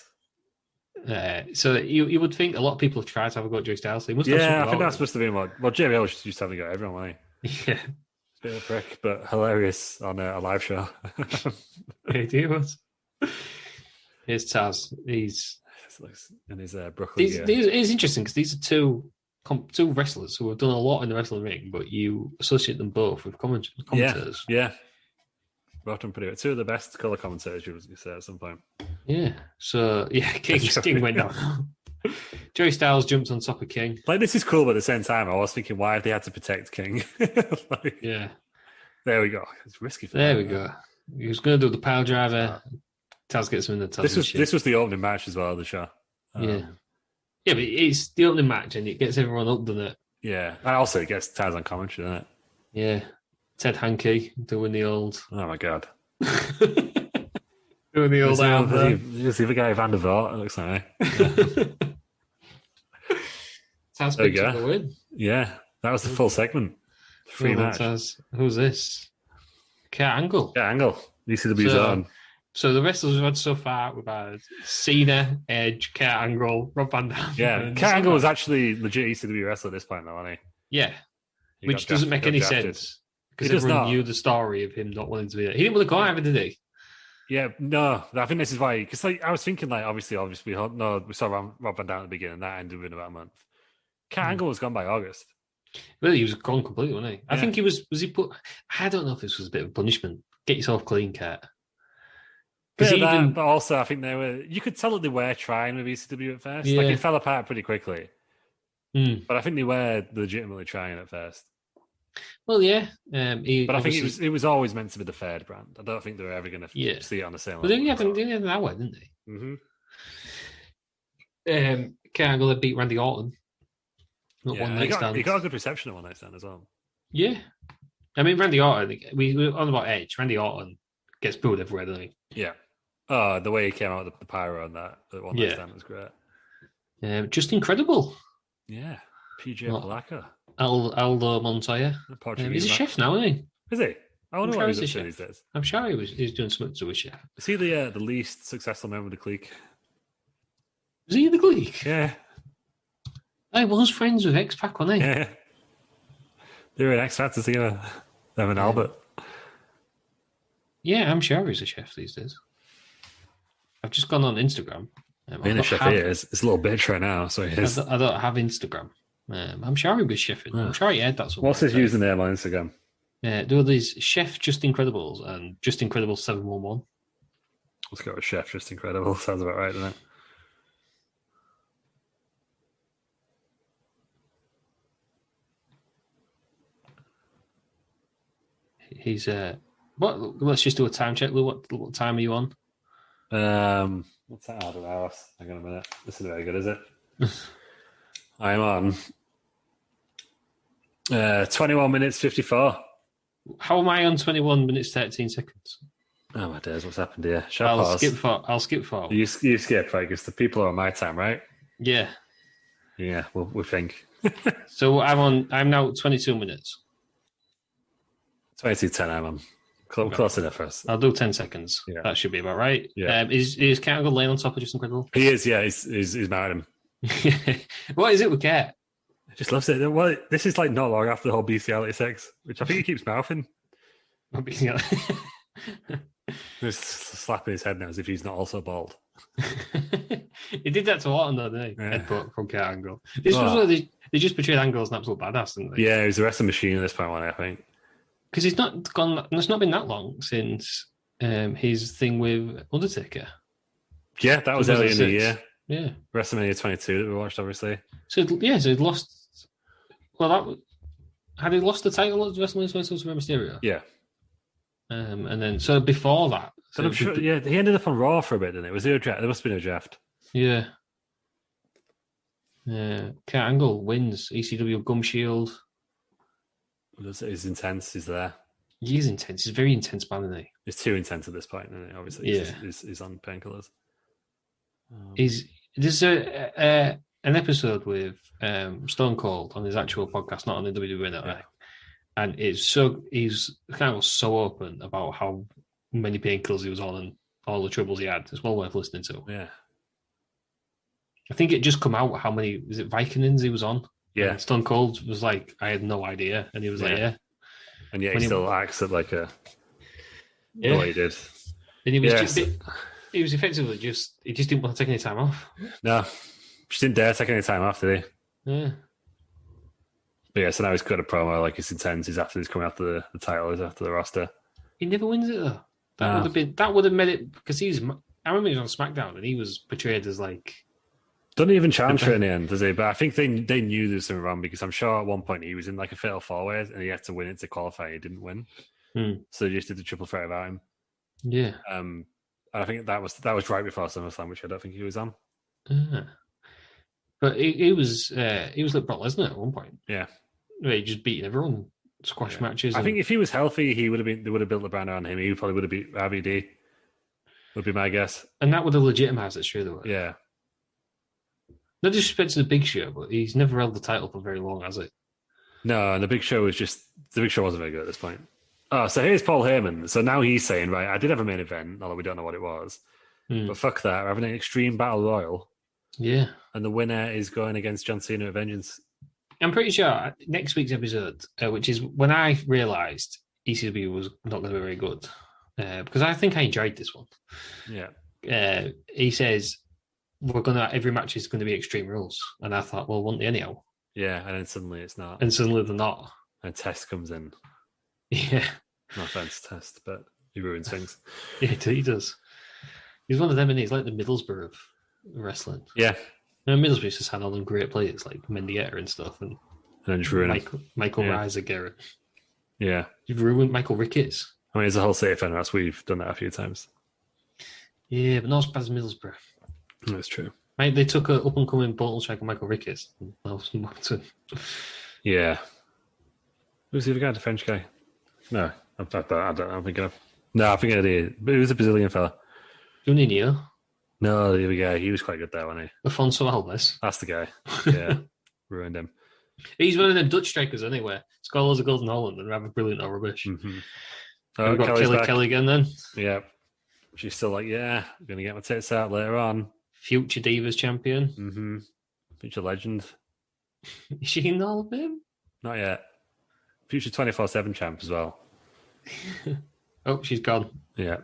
So you would think a lot of people have tried to have a go at Joey Styles. So he must have Yeah, I something think wrong. that's supposed to be what. Well, JBL used to have a go at everyone, wasn't he? Yeah, It's a bit of a prick, but hilarious on a live show. he was. Here's Taz. In his Brooklyn gear. It's interesting because these are two wrestlers who have done a lot in the wrestling ring, but you associate them both with commentators. Yeah. Both done pretty good. Two of the best colour commentators you say at some point. Yeah. So King went down. Joey Styles jumped on top of King. Like, this is cool, but at the same time, I was thinking, why have they had to protect King? Yeah. There we go. It's risky for There we go. He was going to do the pile driver. Taz gets him in the Taz. This was the opening match as well of the show. Yeah, but it's the opening match and it gets everyone up, doesn't it? Yeah, and also it gets Taz on commentary, doesn't it? Yeah. Ted Hankey doing the old. Oh my god. Doing the old arm. There's the other guy, Van der Voort, it looks like. Taz picked up the win. Yeah, that was the full segment. Free match. Taz. Who's this? Kurt Angle. Yeah, Angle. ECW Zone. So the wrestlers we've had so far, we've had Cena, Edge, Kurt Angle, Rob Van Dam. Yeah, Kurt Angle was actually legit ECW wrestler at this point, though, wasn't he? Yeah, which doesn't make any sense because everyone knew the story of him not wanting to be there. He didn't want to go either, did he? Yeah, no. I think this is why. Because I was thinking, obviously, we saw Rob Van Dam at the beginning, and that ended within about a month. Kurt Angle was gone by August. Really, he was gone completely, wasn't he? Yeah. I think he was. Was he put? I don't know if this was a bit of a punishment. Get yourself clean, Kurt. But also, I think you could tell that they were trying with ECW at first. Yeah. Like, it fell apart pretty quickly. But I think they were legitimately trying at first. Well, yeah. But I think it was always meant to be the third brand. I don't think they were ever going to see it on the same level. But then he had an hour, didn't he? Mm-hmm. Kurt Angle beat Randy Orton. He got a good reception at one night stand as well. Yeah. I mean, Randy Orton, we were on about Edge. Randy Orton gets booed everywhere, doesn't he? Yeah. Oh, the way he came out with the pyro on that one night stand was great. Just incredible. Yeah. PJ Blacker. Aldo Montoya. He's a chef now, isn't he? Is he? I wonder what he's up to these days. I'm sure he's doing something to a chef. Is he the least successful member of the clique? Was he in the clique? Yeah. I was friends with X-Pac, wasn't he? Yeah. They were in X Factor together. Them and Albert. Yeah, I'm sure he's a chef these days. I've just gone on Instagram. Being a chef is. It's a little bitch right now, so he is. I don't have Instagram. I'm sure he was chefing. I'm sure he had that. What's his username on Instagram? Do these Chef Just Incredibles and Just Incredible 711. Let's go with Chef Just Incredible. Sounds about right, doesn't it? He's what? Let's just do a time check. Lou, what time are you on? What's that? I don't know. Hang on a minute. This isn't very good, is it? I'm on 21 minutes 54. How am I on 21 minutes 13 seconds? Oh my days! What's happened here? I'll skip forward. You skip, right? Because the people are on my time, right? Yeah. Yeah. Well, we think. So I'm now 22 minutes. 22:10. I'm on. Close enough for us. I'll do 10 seconds. Yeah. That should be about right. Yeah. Is Cat laying on top of Just Incredible? He is. Yeah. He's married him. What is it with Cat? Just loves it. Well, this is like not long after the whole bestiality sex, which I think he keeps mouthing. Just slapping his head now as if he's not also bald. He did that to Orton, though, didn't he? Yeah. Headbutt from Kurt Angle. This was where they just portrayed Angle as an absolute badass, didn't they? Yeah, he was the wrestling machine at this point, I think. Because he's not gone. It's not been that long since his thing with Undertaker. Yeah, that was early in the year. Yeah, WrestleMania 22 that we watched, obviously. So he'd lost. Well, had he lost the title at WrestleMania 22 to Rey Mysterio? Yeah. And then so before that, so I'm sure. Yeah, he ended up on Raw for a bit, didn't it? Was there a draft? There must have been a draft. Yeah. Kurt Angle wins ECW Gum Shield. He's intense. He's there. He's intense. He's a very intense man, isn't he? He's too intense at this point, isn't he? Obviously, yeah. He's on painkillers. There's an episode with Stone Cold on his actual podcast, not on the WWE Network, and he's kind of so open about how many painkillers he was on and all the troubles he had. It's well worth listening to. Yeah. I think it just come out how many was it Vikings he was on. Yeah. And Stone Cold was like, I had no idea, and he was like, yeah. And yet he still acts at like the way he did. And he was he was effectively he just didn't want to take any time off. No, just didn't dare take any time off, did he? Yeah. But yeah, so now he's got a promo like it's intense. He's coming after the title, he's after the roster. He never wins it though. That would have made it because I remember he was on SmackDown and he was portrayed as like. Doesn't even challenge her in the end, does he? But I think they knew there was something wrong because I'm sure at one point he was in like a fatal four-way and he had to win it to qualify. He didn't win, so they just did the triple threat without him. Yeah. And I think that was right before SummerSlam, which I don't think he was on. But he was like Brock Lesnar at one point. Yeah. He just beat everyone, squash matches. I think if he was healthy, they would have built the brand around him. He probably would have beat RVD. Would be my guess. And that would have legitimised it straight away. Yeah. No disrespect to the Big Show, but he's never held the title for very long, has he? No, and the Big Show wasn't very good at this point. Oh, so here's Paul Heyman. So now he's saying, right, I did have a main event, although we don't know what it was. But fuck that, we're having an Extreme Battle Royal. Yeah. And the winner is going against John Cena at Vengeance. I'm pretty sure next week's episode, which is when I realised ECW was not going to be very good, because I think I enjoyed this one. Yeah. He says, every match is going to be Extreme Rules. And I thought, well, won't they anyhow? Yeah, and then suddenly it's not. And suddenly they're not. And Test comes in. Yeah. No offense, Test, but he ruins things. Yeah, he does. He's one of them, and he's like the Middlesbrough of wrestling. Yeah. Middlesbrough's just had all them great players like Mendieta and stuff, and then just ruin Michael Reiser, Garrett. Yeah. You've ruined Michael Ricketts. I mean, it's a whole City fan house. We've done that a few times. Yeah, but not as bad as Middlesbrough. That's true. Mate, they took an up-and-coming Bolton striker, Michael Ricketts. Yeah. Who's the other guy? The French guy? No, I'm thinking of. No, I'm thinking of but he was a Brazilian fella. Juninho? No, the other guy. He was quite good there, wasn't he? Afonso Alves? That's the guy. Yeah. Ruined him. He's one of them Dutch strikers anyway. Score loads of goals in Holland and rather brilliant or rubbish. Mm-hmm. We've got Kelly again then. Yeah. She's still like, I'm going to get my tits out later on. Future Divas champion. Mm-hmm. Future legend. Is she in the Hall of Fame? Not yet. Future 24/7 champ as well. Oh, she's gone. Yeah.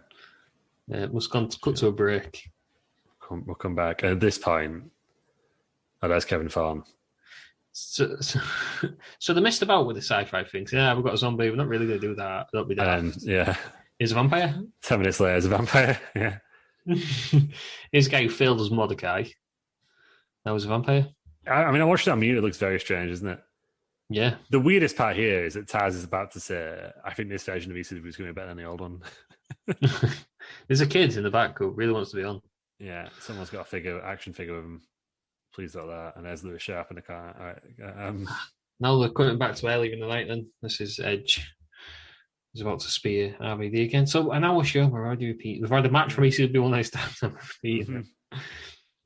Must cut to a break. We'll come back. At this point, there's Kevin Thorne. So they messed about with the sci-fi things. Yeah, we've got a zombie. We're not really going to do that. That'll be that. Yeah. He's a vampire? 10 minutes later, he's a vampire. Yeah. Here's a guy who failed as Mordecai. That was a vampire. I mean, I watched it on mute. It looks very strange, isn't it? Yeah. The weirdest part here is that Taz is about to say, I think this version of ECW is going to be better than the old one. There's a kid in the back who really wants to be on. Yeah, someone's got a action figure of him. Please don't that. And there's Lewis Sharp in the car. All right. Now they're coming back to earlier in the night then. This is Edge. He's about to spear RVD again. So an hour show, we're already repeating. We've had a match from ECW One Night Stand.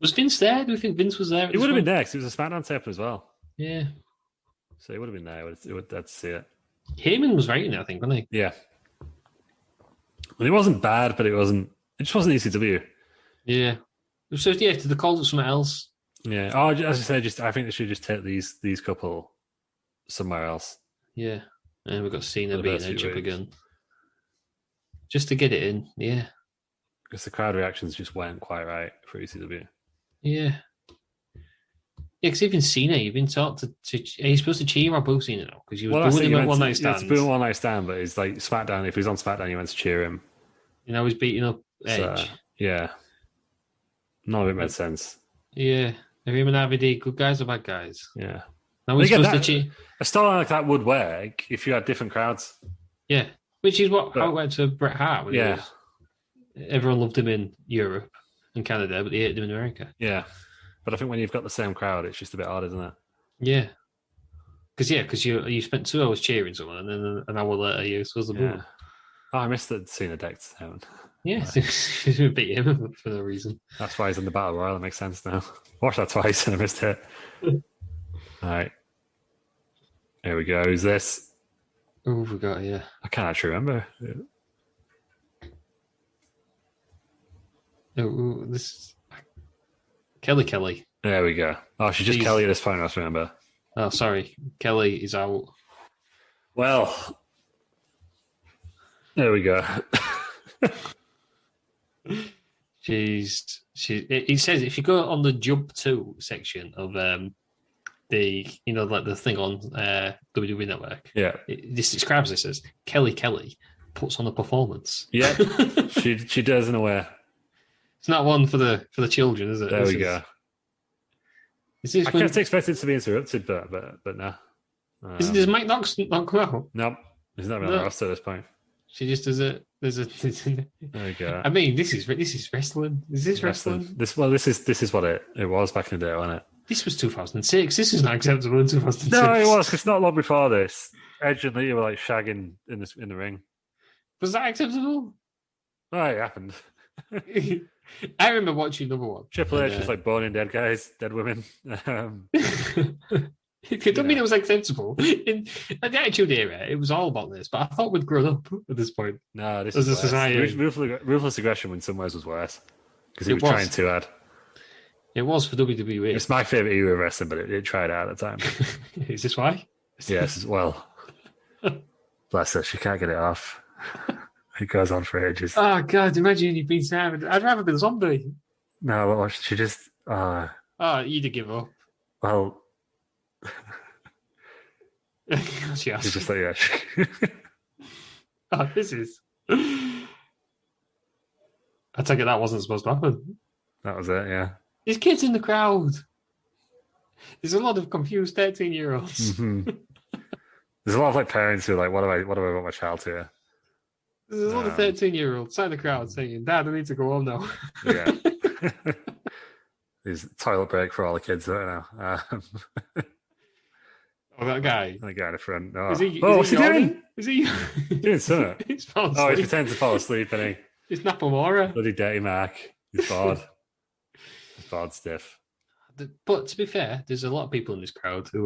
Was Vince there? Do we think Vince was there? He would have been there because it was a SmackDown tape as well. Yeah. So he would have been there. He would have to see it. Heyman was writing it, I think, wasn't he? Yeah. Well, it wasn't bad, but it just wasn't ECW. Yeah. So, did they call it something else? Yeah. Oh, as I said, I think they should just take these couple somewhere else. Yeah. And we've got Cena beating Edge up again. Just to get it in, yeah. Because the crowd reactions just weren't quite right for ECW. Yeah. Yeah, because even Cena, you've been taught to he's supposed to cheer or boo Cena now because you were booing him at One Night Stand. Yeah, to boo him One Night Stand, but it's like SmackDown. If he's on SmackDown, you went to cheer him. You know, he's beating up Edge. So, yeah. None of it made sense. Yeah. Are him and RVD good guys or bad guys? Yeah. Now we're supposed to cheer. A storyline like that would work if you had different crowds. Yeah. Which is how it went to Bret Hart. Yeah. Everyone loved him in Europe and Canada, but they hated him in America. Yeah. But I think when you've got the same crowd, it's just a bit hard, isn't it? Yeah. Because you spent 2 hours cheering someone, and then an hour later you're supposed to boo him. Oh, I missed that Cena decked him. Yeah, he beat him for no reason. That's why he's in the Battle Royal. That makes sense now. Watched that twice and I missed it. All right. Here we go. Who's this? Oh, we got here. I can't actually remember. Oh, this is Kelly. There we go. Oh, she's just Kelly at this point, I remember. Oh, sorry. Kelly is out. Well, there we go. He says if you go on the jump to section of the the thing on WWE Network, this describes this as Kelly puts on a performance. Yeah, she does in a way. It's not one for the children, is it? There we go. I when... can't expect it to be interrupted, but no. Does Mike Knox not come out? No, he's not on the roster at this point. She just does it. There we go. I mean, this is wrestling. Is this wrestling? This is what it was back in the day, wasn't it? This was 2006. This is not acceptable in 2006. No, it was. It's not long before this. Edge and Lita were like shagging in the ring. Was that acceptable? Oh, it happened. I remember watching another one. Triple H was like boning dead guys, dead women. It don't mean it was acceptable. In the Attitude Era, it was all about this, but I thought we'd grown up at this point. No, this is a society. Ruthless aggression in some ways was worse because it was trying too hard. It was for WWE. It's my favourite era of wrestling, but it tried out at the time. Is this why? Yes, well. Bless her, she can't get it off. It goes on for ages. Oh, God, imagine you've been savage. I'd rather be the zombie. No, well, she just... Oh, you'd give up. Well... She She's just like, yeah. Oh, this is... I take it that wasn't supposed to happen. That was it, yeah. There's kids in the crowd. There's a lot of confused 13-year-olds. Mm-hmm. There's a lot of like parents who are like, what do I want my child to? There's a lot of 13-year-olds sat in the crowd saying, Dad, I need to go home now. Yeah. There's toilet break for all the kids right now. Oh, that guy. The guy in the front. Oh, is he what's he doing? Is he doing something? He's fallen asleep. asleep. He pretends to fall asleep, and He's Nakamura. Bloody dirty Mark. He's bored. He's bored stiff. But to be fair, there's a lot of people in this crowd who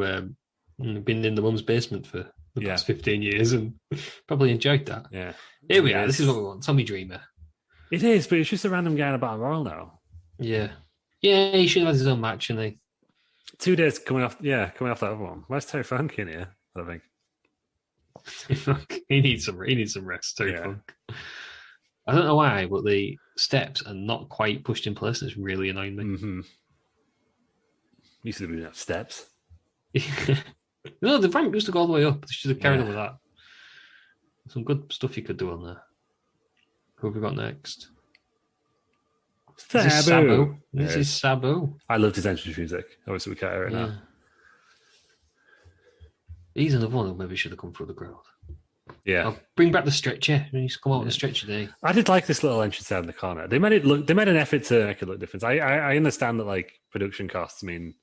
been in the mum's basement for the past 15 years and probably enjoyed that. Yeah. Here we are. This is what we want. Tommy Dreamer. It is, but it's just a random guy in a battle royal now. Yeah. Yeah, he should have had his own match, shouldn't he? 2 days coming off that other one. Where's Terry Funk in here? I think. He needs some rest, Terry Funk. I don't know why, but the steps are not quite pushed in place. It's really annoying me. Mm-hmm. Used to be steps. No, the ramp used to go all the way up. They should have carried on with that. Some good stuff you could do on there. Who have we got next? Sabu. This is Sabu. I loved his entrance music. Obviously, we can't hear it now. He's another one who maybe should have come through the crowd. Yeah. I'll bring back the stretcher. He needs to come out on the stretcher day. I did like this little entrance out in the corner. They made an effort to make it look different. I understand that like production costs mean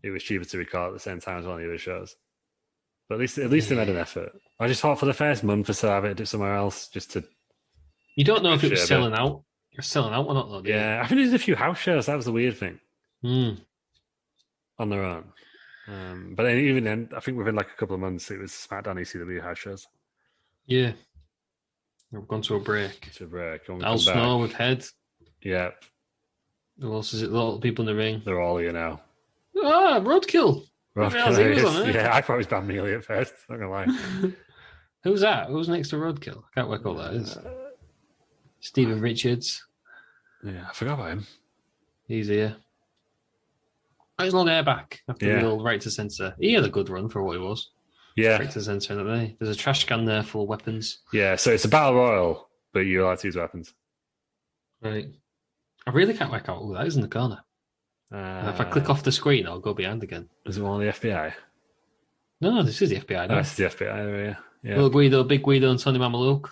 it was cheaper to record at the same time as one of the other shows. But at least they made an effort. I just thought for the first month or so have it do somewhere else just to. You don't know if it was selling out. You're selling out or not, though. Yeah, I think there's a few house shows. That was the weird thing. On their own. But then, even then, I think within like a couple of months, it was SmackDown ECW house shows. Yeah. We've gone to a break. Al Snow with Head. Yeah. Who else is it? A lot of people in the ring. They're all here now. Ah, Roadkill. Yeah, I thought it was Bam Neely at first. Not gonna lie. Who's that? Who's next to Roadkill? I can't work out what that is. Stephen Richards. Yeah, I forgot about him. He's here. Got his long hair back after the old right to censor. He had a good run for what he was. Yeah. Right to censor, don't they? There's a trash can there full of weapons. Yeah, so it's a battle royal, but you're allowed to use weapons. Right. I really can't work out who that is in the corner. If I click off the screen, I'll go behind again. Is it one of the FBI? No, this is the FBI. No, this is the FBI. Yeah. Little Guido, Big Guido, and Tony Mamaluke.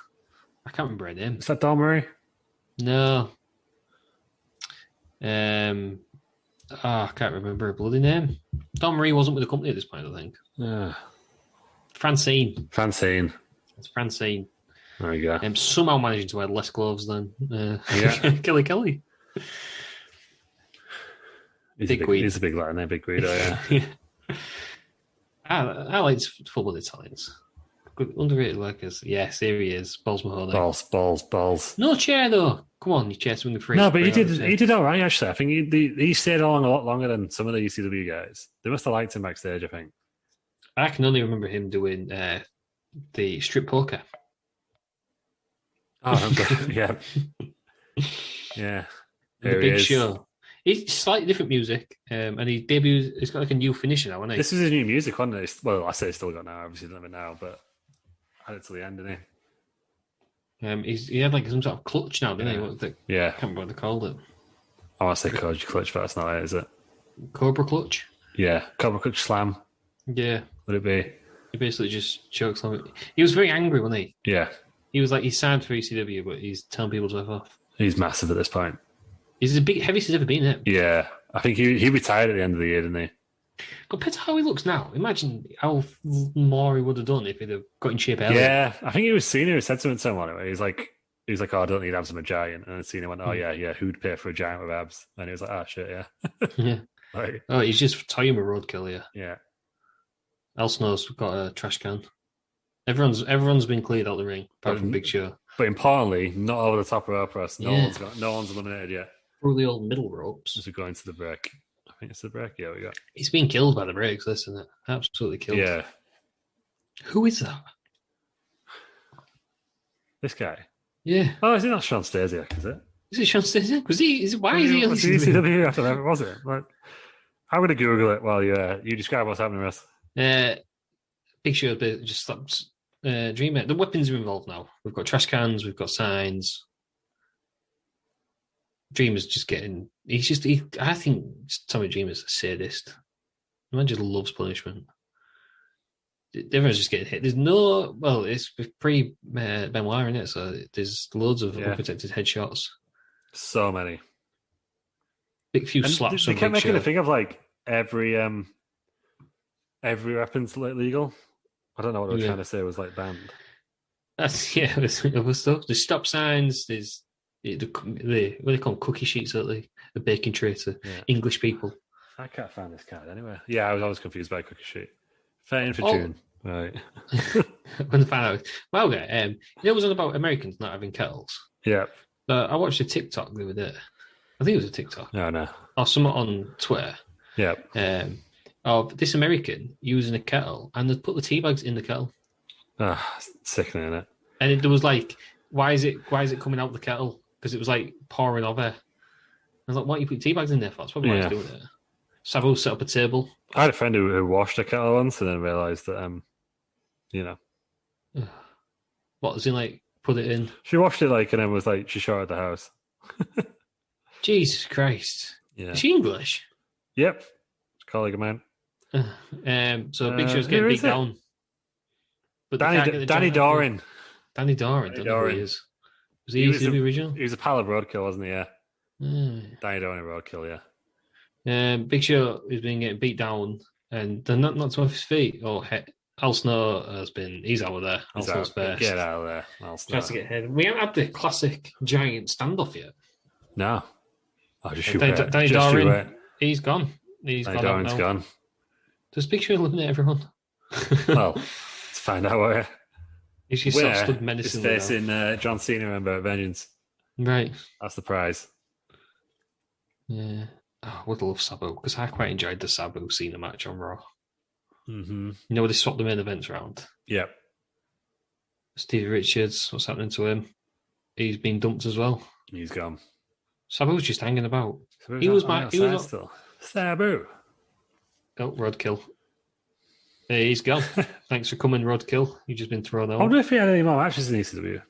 I can't remember her name. Is that Don Murray? No. I can't remember her bloody name. Don Marie wasn't with the company at this point, I think. Francine. It's Francine. There you go. Somehow managing to wear less gloves than Kelly. He's a big lad, Big Guido, yeah. I like full-blood Italians. Good, underrated workers. Yes, here he is. Balls Mahoney. Balls. No chair though. Come on, your chair's swinging free. No, but he did all right actually. I think he stayed along a lot longer than some of the ECW guys. They must have liked him backstage. I think. I can only remember him doing the strip poker. Oh, yeah. The Big Show. It's slightly different music, and he debuts. He's got like a new finisher now, hasn't he? This is his new music, wasn't it? Well, I say he's still got now. Obviously, doesn't have it now, but had it till the end, didn't he? He had like some sort of clutch now, didn't he? I can't remember what they called it. I want to say clutch, but that's not it, is it? Cobra clutch. Yeah, Cobra clutch slam. Yeah. Would it be? He basically just chokes on it. He was very angry, wasn't he? Yeah. He was like, he's signed for ECW, but he's telling people to F off. He's massive at this point. He's the heaviest he's ever been, isn't he? Yeah. I think he retired at the end of the year, didn't he? Compared to how he looks now, imagine how more he would have done if he'd have got in shape earlier. Yeah. I think it was Cena who said something to him on it. He was like, oh, I don't need abs, I'm a giant. And then Cena went, oh, yeah, who'd pay for a giant with abs? And he was like, oh, shit, yeah. Yeah. Right. Oh, he's just toying with roadkill here. Yeah. Elsno's got a trash can. Everyone's been cleared out the ring, apart from Big Show. But importantly, not over the top rope press. No one's eliminated yet. Through the old middle ropes. As we go into the break. I think it's the break. Yeah, we got. He's been killed by the breaks, isn't it? Absolutely killed. Yeah. Who is that? This guy. Yeah. Oh, is he not Sean Stasiak, is it? Is it Sean Stasiak? Why is he on ECW after that? Was it? Like, I'm going to Google it while you describe what's happening, Russ. Big Show just stopped Dreamer. The weapons are involved now. We've got trash cans, we've got signs. Dreamer's just getting... I think Tommy Dreamer's a sadist. The man just loves punishment. Everyone's just getting hit. There's no... Well, it's pre-Benoit, isn't it? So there's loads of unprotected headshots. So many. Big few slaps. They kept making a thing of like every weapon's like legal. I don't know what they were trying to say was like banned. That's there's other stuff. There's stop signs. There's what do they call them? Cookie sheets, at the baking tray to English people. I can't find this card anywhere. Yeah, I was always confused by a cookie sheet. 13th of June. Right. When I found out, well, it was about Americans not having kettles. Yeah. I watched a TikTok the other day. I think it was a TikTok. Oh, no. Or someone on Twitter. Yeah. Of this American using a kettle, and they put the tea bags in the kettle. Ah, sickening, isn't it? And there was like, why is it coming out the kettle? Because it was like pouring over. I was like, why don't you put tea bags in there for? That's probably why he's doing it. Savo set up a table. I had a friend who washed a kettle once and then realised that, What, as in like, put it in? She washed it like, and then was like, she shot at the house. Jesus Christ. Yeah. Is she English? Yep. It's a colleague of mine. So Big Show's getting beat down. But Danny Doran. Danny Doran, don't know who he is. Was he the original? He was a pal of Roadkill, wasn't he? Yeah. Danny Doran and Roadkill, yeah. Big Show is being getting beat down and they're not off his feet. Al Snow he's out of there. Al Snow's first. Get out of there. Al Snow. Tries to get ahead. We haven't had the classic giant standoff yet. No. Oh, just shoot Danny Doran, he's gone. Danny Doran's gone. Does Big Show eliminate everyone? Well, let's find out where. He's just sort of stood menacingly. He's facing John Cena, remember, Vengeance. Right. That's the prize. Yeah. Oh, I would love Sabu, because I quite enjoyed the Sabu Cena match on Raw. Mm-hmm. You know, where they swapped the main events around? Yep. Stevie Richards, what's happening to him? He's been dumped as well. He's gone. Sabu's just hanging about. He was still. Sabu. Oh, Roadkill. Hey, he's gone. Thanks for coming, Roadkill. You've just been thrown out. I wonder if he had any more matches in ECW.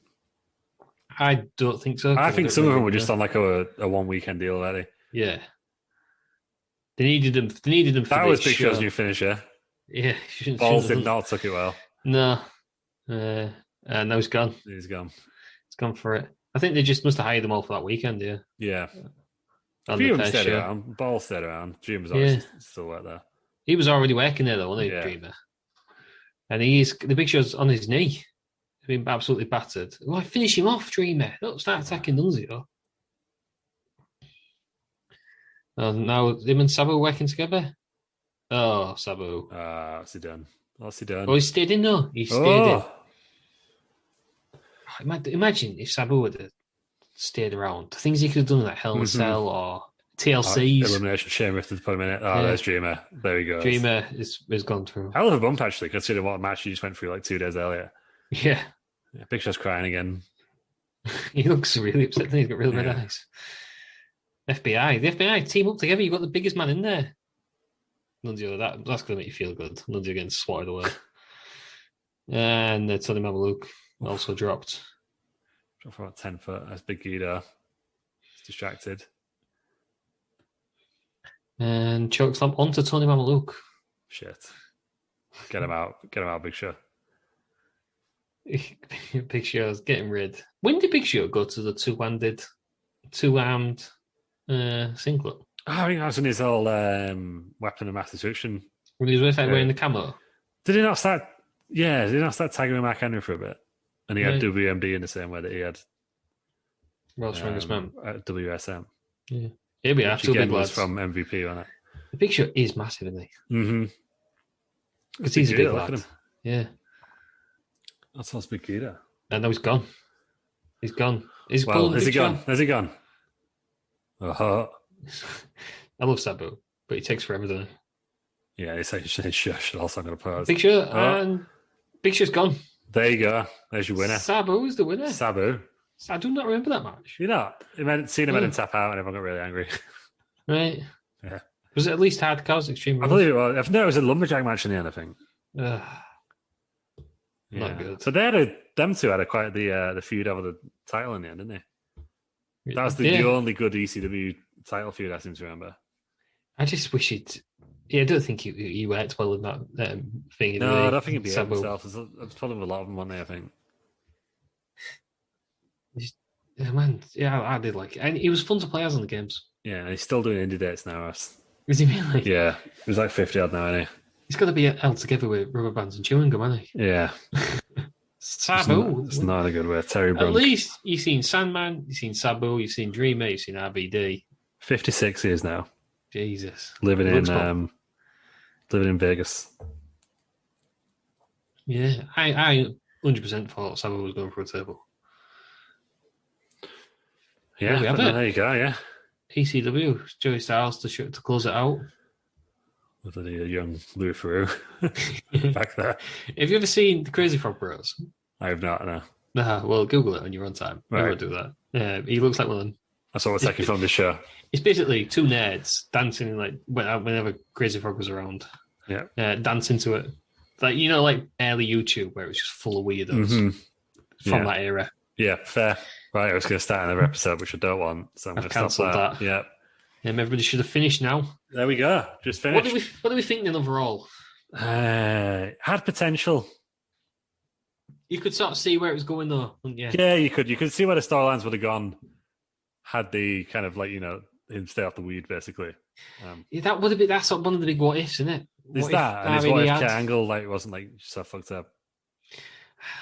I don't think so. I think some of them were just on like a 1 weekend deal already. Yeah. They needed them. They needed them for that was Big Show's new finisher. Yeah. Balls did not took it well. No. And now he's gone. He's gone. He's gone for it. I think they just must have hired them all for that weekend, yeah. Yeah. A few of them stayed around. Ball stayed around. Dream was always still right there. He was already working there, though, wasn't he, Dreamer? And the Big Show's on his knee. He's been absolutely battered. Well, finish him off, Dreamer. Don't start attacking Nunzio. Now him and Sabu working together. Oh, Sabu. What's he done? What's he done? Oh, he stayed in though. He stayed in. Imagine if Sabu would have stayed around. The things he could have done like Hell in a Cell or TLCs. Elimination Shame Rifted per minute. Oh, there's Dreamer. There he goes. Dreamer is gone through. Hell of a bump, actually, considering what match he just went through like 2 days earlier. Yeah. Big Show's crying again. He looks really upset. He's got really red eyes. FBI. The FBI team up together. You've got the biggest man in there. Nunzio, that's going to make you feel good. Nunzio getting swatted away. And Tony Mamaluke also dropped. Dropped for about 10 foot. That's Big Guido. He's distracted. And chokeslam onto Tony Mamaluke. Shit. Get him out. Get him out, Big Show. Big Show's getting rid. When did Big Show go to the two-armed singlet? I think that's in his whole weapon of mass destruction. When he was wearing the camo? Did he not start? Yeah, did he not start tagging with Mark Henry for a bit? And he had WMD in the same way that he had World's Strongest Man at WSM. Yeah, here we are. Two big lads from MVP, wasn't it? The Big Show is massive, isn't he? Mm-hmm. Because he's a big lad. Yeah, that's what's Big Guido. And now he's gone. He's gone. Is he gone? Has he gone? Uh-huh. I love Sabu, but he takes forever, doesn't he? Yeah, it's like shush. Also, I'm going to pause. Big Show and Big Show's gone. There you go. There's your winner. Sabu is the winner. Sabu. I do not remember that match. You know, Cena made him tap out, and everyone got really angry. Right. Yeah. Was it at least hardcore Extreme? I believe it was. No, it was a lumberjack match in the end, I think. Not good. So them two had quite the feud over the title in the end, didn't they? That was the only good ECW title feud I seem to remember. I just wish he'd. Yeah, I don't think he worked well in that thing. No, I don't think he'd be himself. There's probably a lot of them on there, I think. I did like it. And he was fun to play as on the games. Yeah, and he's still doing indie dates now, Ross. Is he really? Yeah, he was like 50 odd now, isn't he? He's got to be held together with rubber bands and chewing gum, hasn't he? Yeah. Sabu. It's not a good word. Terry Brunk. At least you've seen Sandman, you've seen Sabu, you've seen Dreamer, you've seen RVD. 56 years now. Jesus. Living in Vegas. Yeah, I 100% thought Sabu was going for a table. Yeah, there you go, yeah. ECW, Joey Styles to close it out. With a young Lou Ferrou back there. Have you ever seen the Crazy Frog Bros? I have not, no. Nah, well, Google it on your own time. Right. I won't do that. Yeah, he looks like one of them. That's what we're taking from this show. It's basically two nerds dancing like whenever Crazy Frog was around. Yeah. Dancing to it. Like, you know, like early YouTube where it was just full of weirdos from that era. Yeah, fair. Right, I was going to start another episode, which I don't want. So I'm going to cancelled stop that. Yeah. Everybody should have finished now. There we go. Just finished. What do we think then overall? Had potential. You could sort of see where it was going though, wouldn't you? Yeah, you could. You could see where the storylines would have gone had the kind of like, you know, him stay off the weed, basically. That would have been, that's one of the big what ifs, isn't it? Is that? And his what if Kurt Angle like wasn't like so fucked up?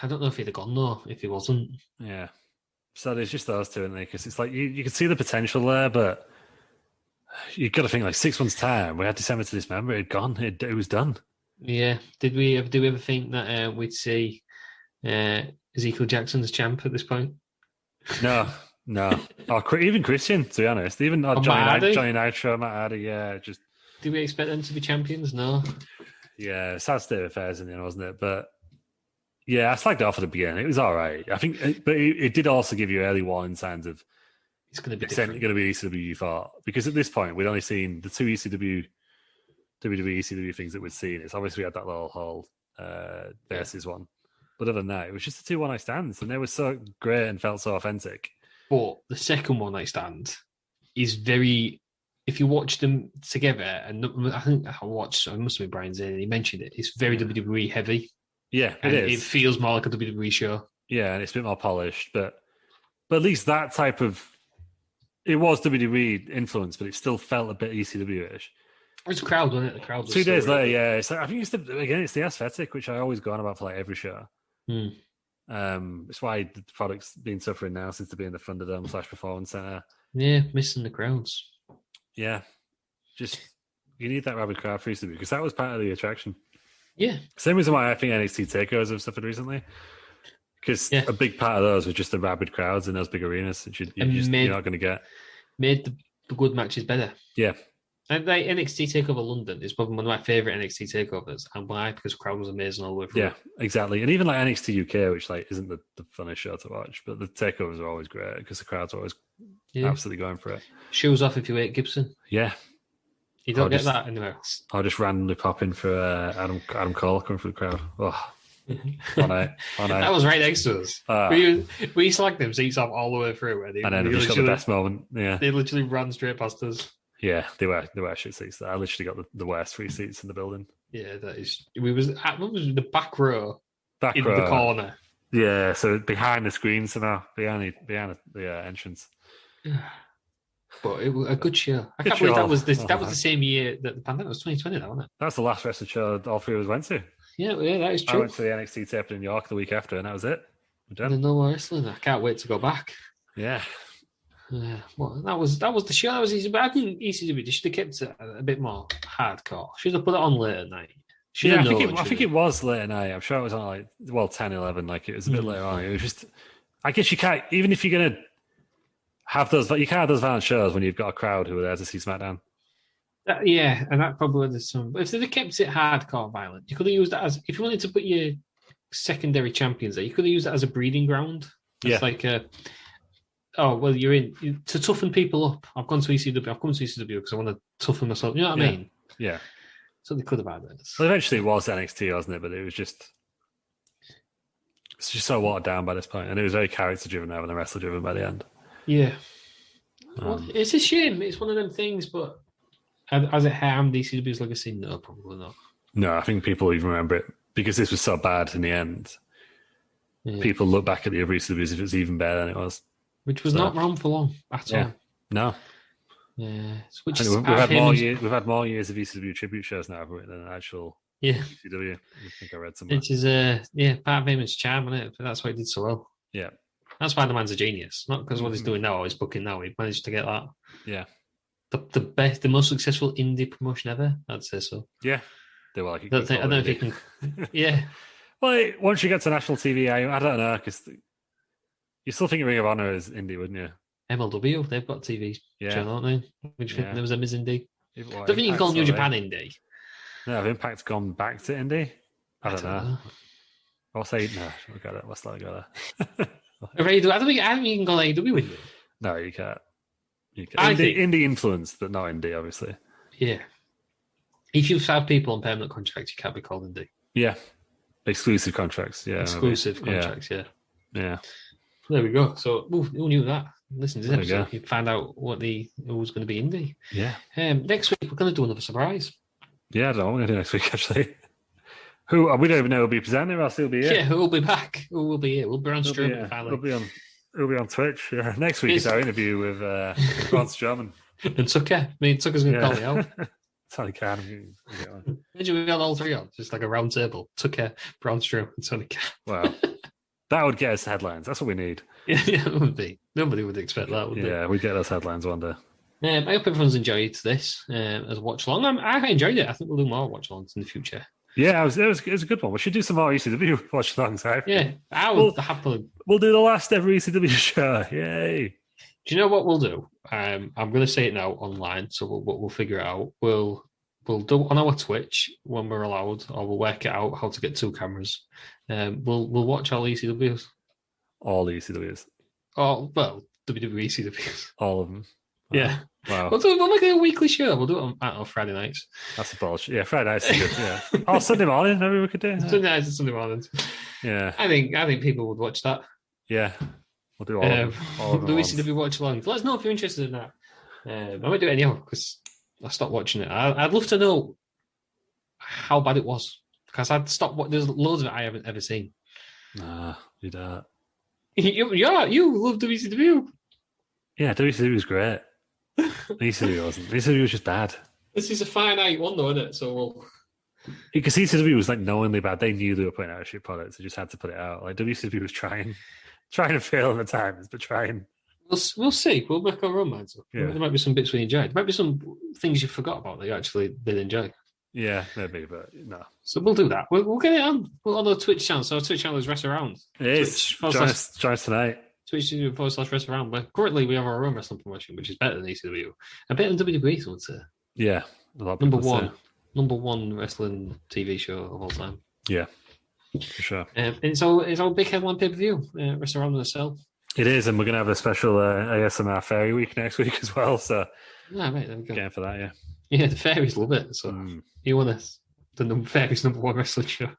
I don't know if he'd have gone though, if he wasn't. Yeah. So there's just those two in there, because it's like you can see the potential there, but you've got to think like 6 months' time, we had December to Dismember, it'd gone, it was done. Yeah. Do we ever think that we'd see Ezekiel Jackson as champ at this point? No. Or even Christian, to be honest. Even Johnny Nitro, Matt Hardy, yeah. Just. Do we expect them to be champions? No. Yeah, sad state of affairs in the end, wasn't it? But yeah, I slagged it off at the beginning. It was all right. I think, but it did also give you early warning signs of it's going to be different. Going to be ECW, you thought, because at this point we'd only seen the two WWE ECW things that we'd seen. It's obviously we had that little whole versus one, but other than that, it was just the two one night stands, and they were so great and felt so authentic. But the second one night stand is very. If you watch them together, and I think I watched, it must have been Brian Zane, and he mentioned it. It's very WWE heavy. Yeah, it is. It feels more like a WWE show. Yeah, and it's a bit more polished, but at least that type of it was WWE influence, but it still felt a bit ECW-ish. It's a crowd, wasn't it? The crowd was 2 days later, yeah. It's like, I think it's the aesthetic, which I always go on about for like every show. It's why the product's been suffering now since to be in the Thunderdome / Performance Center. Yeah, missing the crowds. Yeah, just you need that rabid crowd for ECW because that was part of the attraction. Yeah. Same reason why I think NXT takeovers have suffered recently. Because a big part of those was just the rabid crowds in those big arenas, which you're not going to get. Made the good matches better. Yeah. And like NXT TakeOver London is probably one of my favourite NXT takeovers. And why? Because the crowd was amazing all the way through. Yeah, exactly. And even like NXT UK, which like isn't the funnest show to watch, but the takeovers are always great because the crowd's always absolutely going for it. Shoes off if you hate Gibson. Yeah. You don't get that anywhere else. I'll just randomly pop in for Adam Cole coming through the crowd. Oh, on out. That was right next to us. We slagged them seats off all the way through. And then we just got the best moment. Yeah. They literally ran straight past us. Yeah, they were shit seats. I literally got the worst free seats in the building. Yeah, that is. We was at the back row. Back in row. The corner. Yeah, so behind the screen somehow, behind the entrance. But it was a good show. I can't believe that was the same year that the pandemic was 2020, though, wasn't it? That's the last wrestling show all three of us went to. Yeah, that is true. I went to the NXT tape in New York the week after, and that was it. No more wrestling. I can't wait to go back. Yeah. Well, that was the show. That was easy, but I think ECW should have kept it a bit more hardcore. Should have put it on late at night. I think it was late at night. I'm sure it was on 10, 11. Like it was a bit later on. It was just, I guess you can't, even if you're gonna have those, you can't have those violent shows when you've got a crowd who are there to see SmackDown. And that probably was some. But if they'd have kept it hardcore violent, you could have used that as, if you wanted to put your secondary champions there, you could have used that as a breeding ground. It's like you're in to toughen people up. I've gone to ECW. I've come to ECW because I want to toughen myself. You know what I mean? Yeah. So they could have had it. Well, eventually it was NXT, wasn't it? But it's just so watered down by this point, and it was very character driven now and the wrestler driven by the end. Yeah. Well, it's a shame. It's one of them things, but has it harmed ECW's legacy? No, probably not. No, I think people even remember it because this was so bad in the end. Yeah. People look back at the other ECWs as if it's even better than it was. Which was not wrong for long at all. No. Yeah. We've had more years of ECW tribute shows now than actual ECW. I think I read somewhere. Which is part of his charm, isn't it? But that's why he did so well. Yeah. That's why the man's a genius. Not because what he's doing now or he's booking now. He managed to get that. Yeah. The most successful indie promotion ever, I'd say so. Yeah. They were like, I don't know if you can. Yeah. Well, once you get to national TV, I don't know, because you still think Ring of Honor is indie, wouldn't you? MLW, they've got TV show, don't they? Which there was a Miz indie. I don't think you can call New Japan indie. No, have Impact's gone back to indie? I don't know. I'll say no. Look at it. Let's not go there. I don't think you can call AEW indie. No, you can't. Indie influenced, but not indie, obviously. Yeah. If you have people on permanent contracts, you can't be called indie. Yeah. Exclusive contracts, yeah. Exclusive contracts, yeah. Yeah. There we go. So, who knew that? Listen to this episode. You find out who was going to be indie. Yeah. Next week, we're going to do another surprise. Yeah, I don't know what we're going to do next week, actually. We don't even know who'll be presenting, or else he'll be here. Yeah, who will be back? Who will be here? We'll be on streaming, finally. We'll be on Twitch. Yeah. Next week is our interview with Braun Strowman. And Tucker. Tucker's going to call me out. Tony Khan. Imagine we got all three on, just like a round table. Tucker, Braun Strowman, and Tony Khan. Wow. That would get us headlines. That's what we need. Yeah, it would be. Nobody would expect that, would they? Yeah, we'd get those headlines one day. I hope everyone's enjoyed this as a watch-along. I enjoyed it. I think we'll do more watch-alongs in the future. Yeah, it was a good one. We should do some more ECW watch-alongs. Yeah, I will happily. We'll do the last ever ECW show. Yay. Do you know what we'll do? I'm going to say it now online, so we'll figure it out. We'll do it on our Twitch when we're allowed, or we'll work it out how to get 2 cameras. We'll watch all ECWs. All the ECWs. Oh, well, WWE ECWs. All of them. Yeah. Wow. We'll make it a weekly show. We'll do it on Friday nights. That's a bullshit. Yeah, Friday nights is good. Yeah. Oh, Sunday morning, maybe we could do. Sunday nights and Sunday mornings. Yeah. I think people would watch that. Yeah. We'll do all of them. Do ECW watch along. Let us know if you're interested in that. I might do it anyhow because I stopped watching it. I'd love to know how bad it was because I'd stopped. There's loads of it I haven't ever seen. Nah, you don't. You love WCW. Yeah, WCW was great. ECW wasn't. ECW was just bad. This is a finite one, though, isn't it? So because ECW was like knowingly bad. They knew they were putting out a shit product. They just had to put it out. Like WCW was trying to fail at times, but trying. We'll see. We'll make our own minds up. Yeah. There might be some bits we enjoyed. There might be some things you forgot about that you actually did enjoy. Yeah, maybe, but no. So we'll do that. We'll get it on. We'll on the Twitch channel. So our Twitch channel is Wrestle Around. It is. Join us tonight. Twitch.tv/Wrestle Around. But currently we have our own wrestling promotion, which is better than ECW. And better than WWE, I would say. Yeah. Number one wrestling TV show of all time. Yeah, for sure. It's our big headline pay-per-view, Wrestle Around itself. It is, and we're going to have a special ASMR Fairy Week next week as well. So, right, there we go. Getting for that, yeah. Yeah, the fairies love it. So, you want us the fairies #1 wrestling show.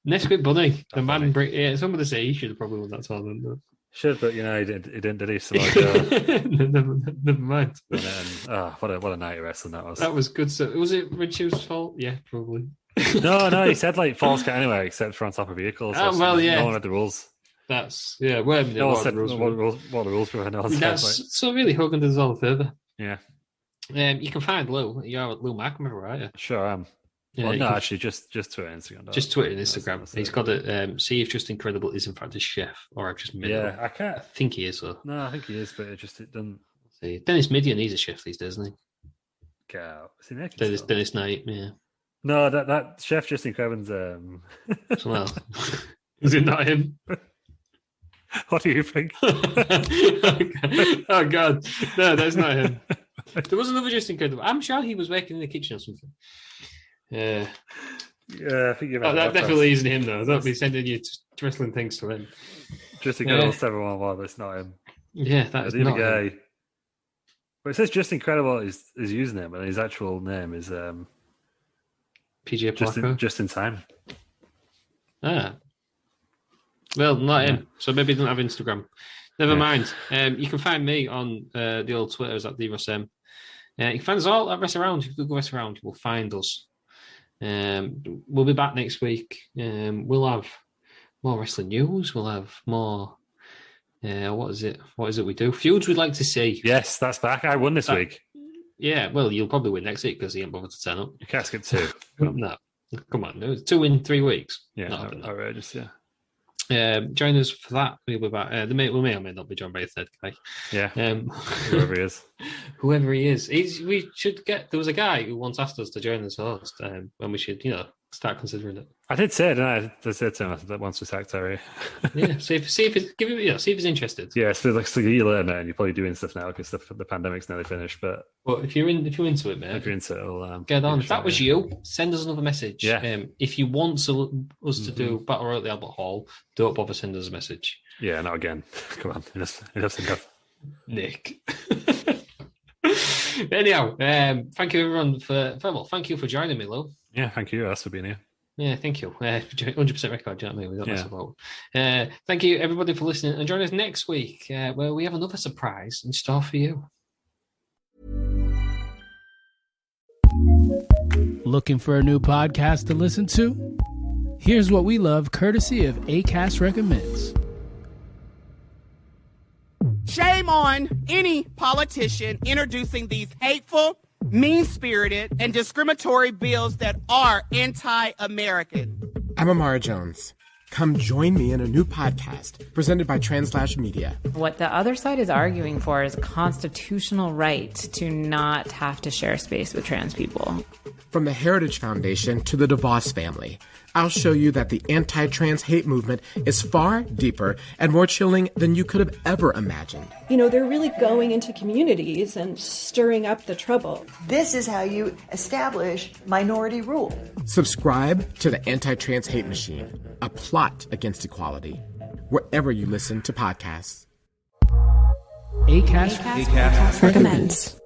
Next week, Bunny, the man. Some of the say he should have probably won that tournament. But... Should, but he didn't, did he? So never mind. What a night of wrestling that was. That was good. So, was it Richard's fault? Yeah, probably. No, he said falls count anywhere except for on top of vehicles. Yeah. No one read the rules. That's no one said what the rules were. So really, Hogan does all the further. Yeah. You can find Lew. You're at Lew Markham, right? Yeah. Sure am. Yeah, actually, just Twitter and Instagram. Just Twitter and Instagram. He's got it. See if Just Incredible is in fact a chef, or I've just made it up. I can't. I think he is. So. No, I think he is, but it doesn't. See, Dennis Midian, he's a chef these days, isn't he? Get out. Is he making Dennis Knight, yeah. No, that chef Justin Crevin's. Well, is it not him? What do you think? Oh God, no, that's not him. There was another Justin Credible. I'm sure he was working in the kitchen or something. Yeah, I think you're right. That definitely isn't him, though. Don't be sending you wrestling things to him. Justin Credible 711, but it's not him. Yeah, that's not guy. him. But it says Justin Credible is using him, and his actual name is PJ Parker. Just in time. Ah. Well, not him. So maybe he doesn't have Instagram. Never mind. You can find me on the old Twitters at DRSM. You can find us all at Wrestle Around. If you Google Wrestle Around, you will find us. We'll be back next week. We'll have more wrestling news. We'll have more. What is it we do? Feuds we'd like to see. Yes, that's back. I won this week. Yeah, well, you'll probably win next week because he ain't bothered to turn up. You can't skip 2. No, come on. No, 2 in 3 weeks. Yeah, outrageous, yeah. Join us for that. We'll be back. We may or may not be joined by a third guy. Yeah. Whoever he is. Whoever he is. We should get. There was a guy who once asked us to join as host, and we should, start considering it. I did say it, didn't I? I said to him that once we sacked Terry. Yeah. See if he's interested. Yeah. So like a year later, man, you're probably doing stuff now because the pandemic's nearly finished. But if you're into it, man, if you're into it, we'll get on. If that was you, send us another message. Yeah. If you want us to do Battle Royal at the Albert Hall, don't bother sending us a message. Yeah. Not again. Come on. Enough's enough. Nick. Anyhow, thank you everyone thank you for joining me, Lew. Yeah, thank you. That's for being here. Yeah, thank you. 100% record, do you know what I mean? We don't mess about. Thank you everybody for listening, and join us next week where we have another surprise in store for you. Looking for a new podcast to listen to? Here's what we love, courtesy of Acast Recommends. Shame on any politician introducing these hateful, mean-spirited, and discriminatory bills that are anti-American. I'm Amara Jones. Come join me in a new podcast presented by Translash Media. What the other side is arguing for is a constitutional right to not have to share space with trans people. From the Heritage Foundation to the DeVos family, I'll show you that the anti-trans hate movement is far deeper and more chilling than you could have ever imagined. They're really going into communities and stirring up the trouble. This is how you establish minority rule. Subscribe to the Anti-Trans Hate Machine, a plot against equality, wherever you listen to podcasts. Acast recommends.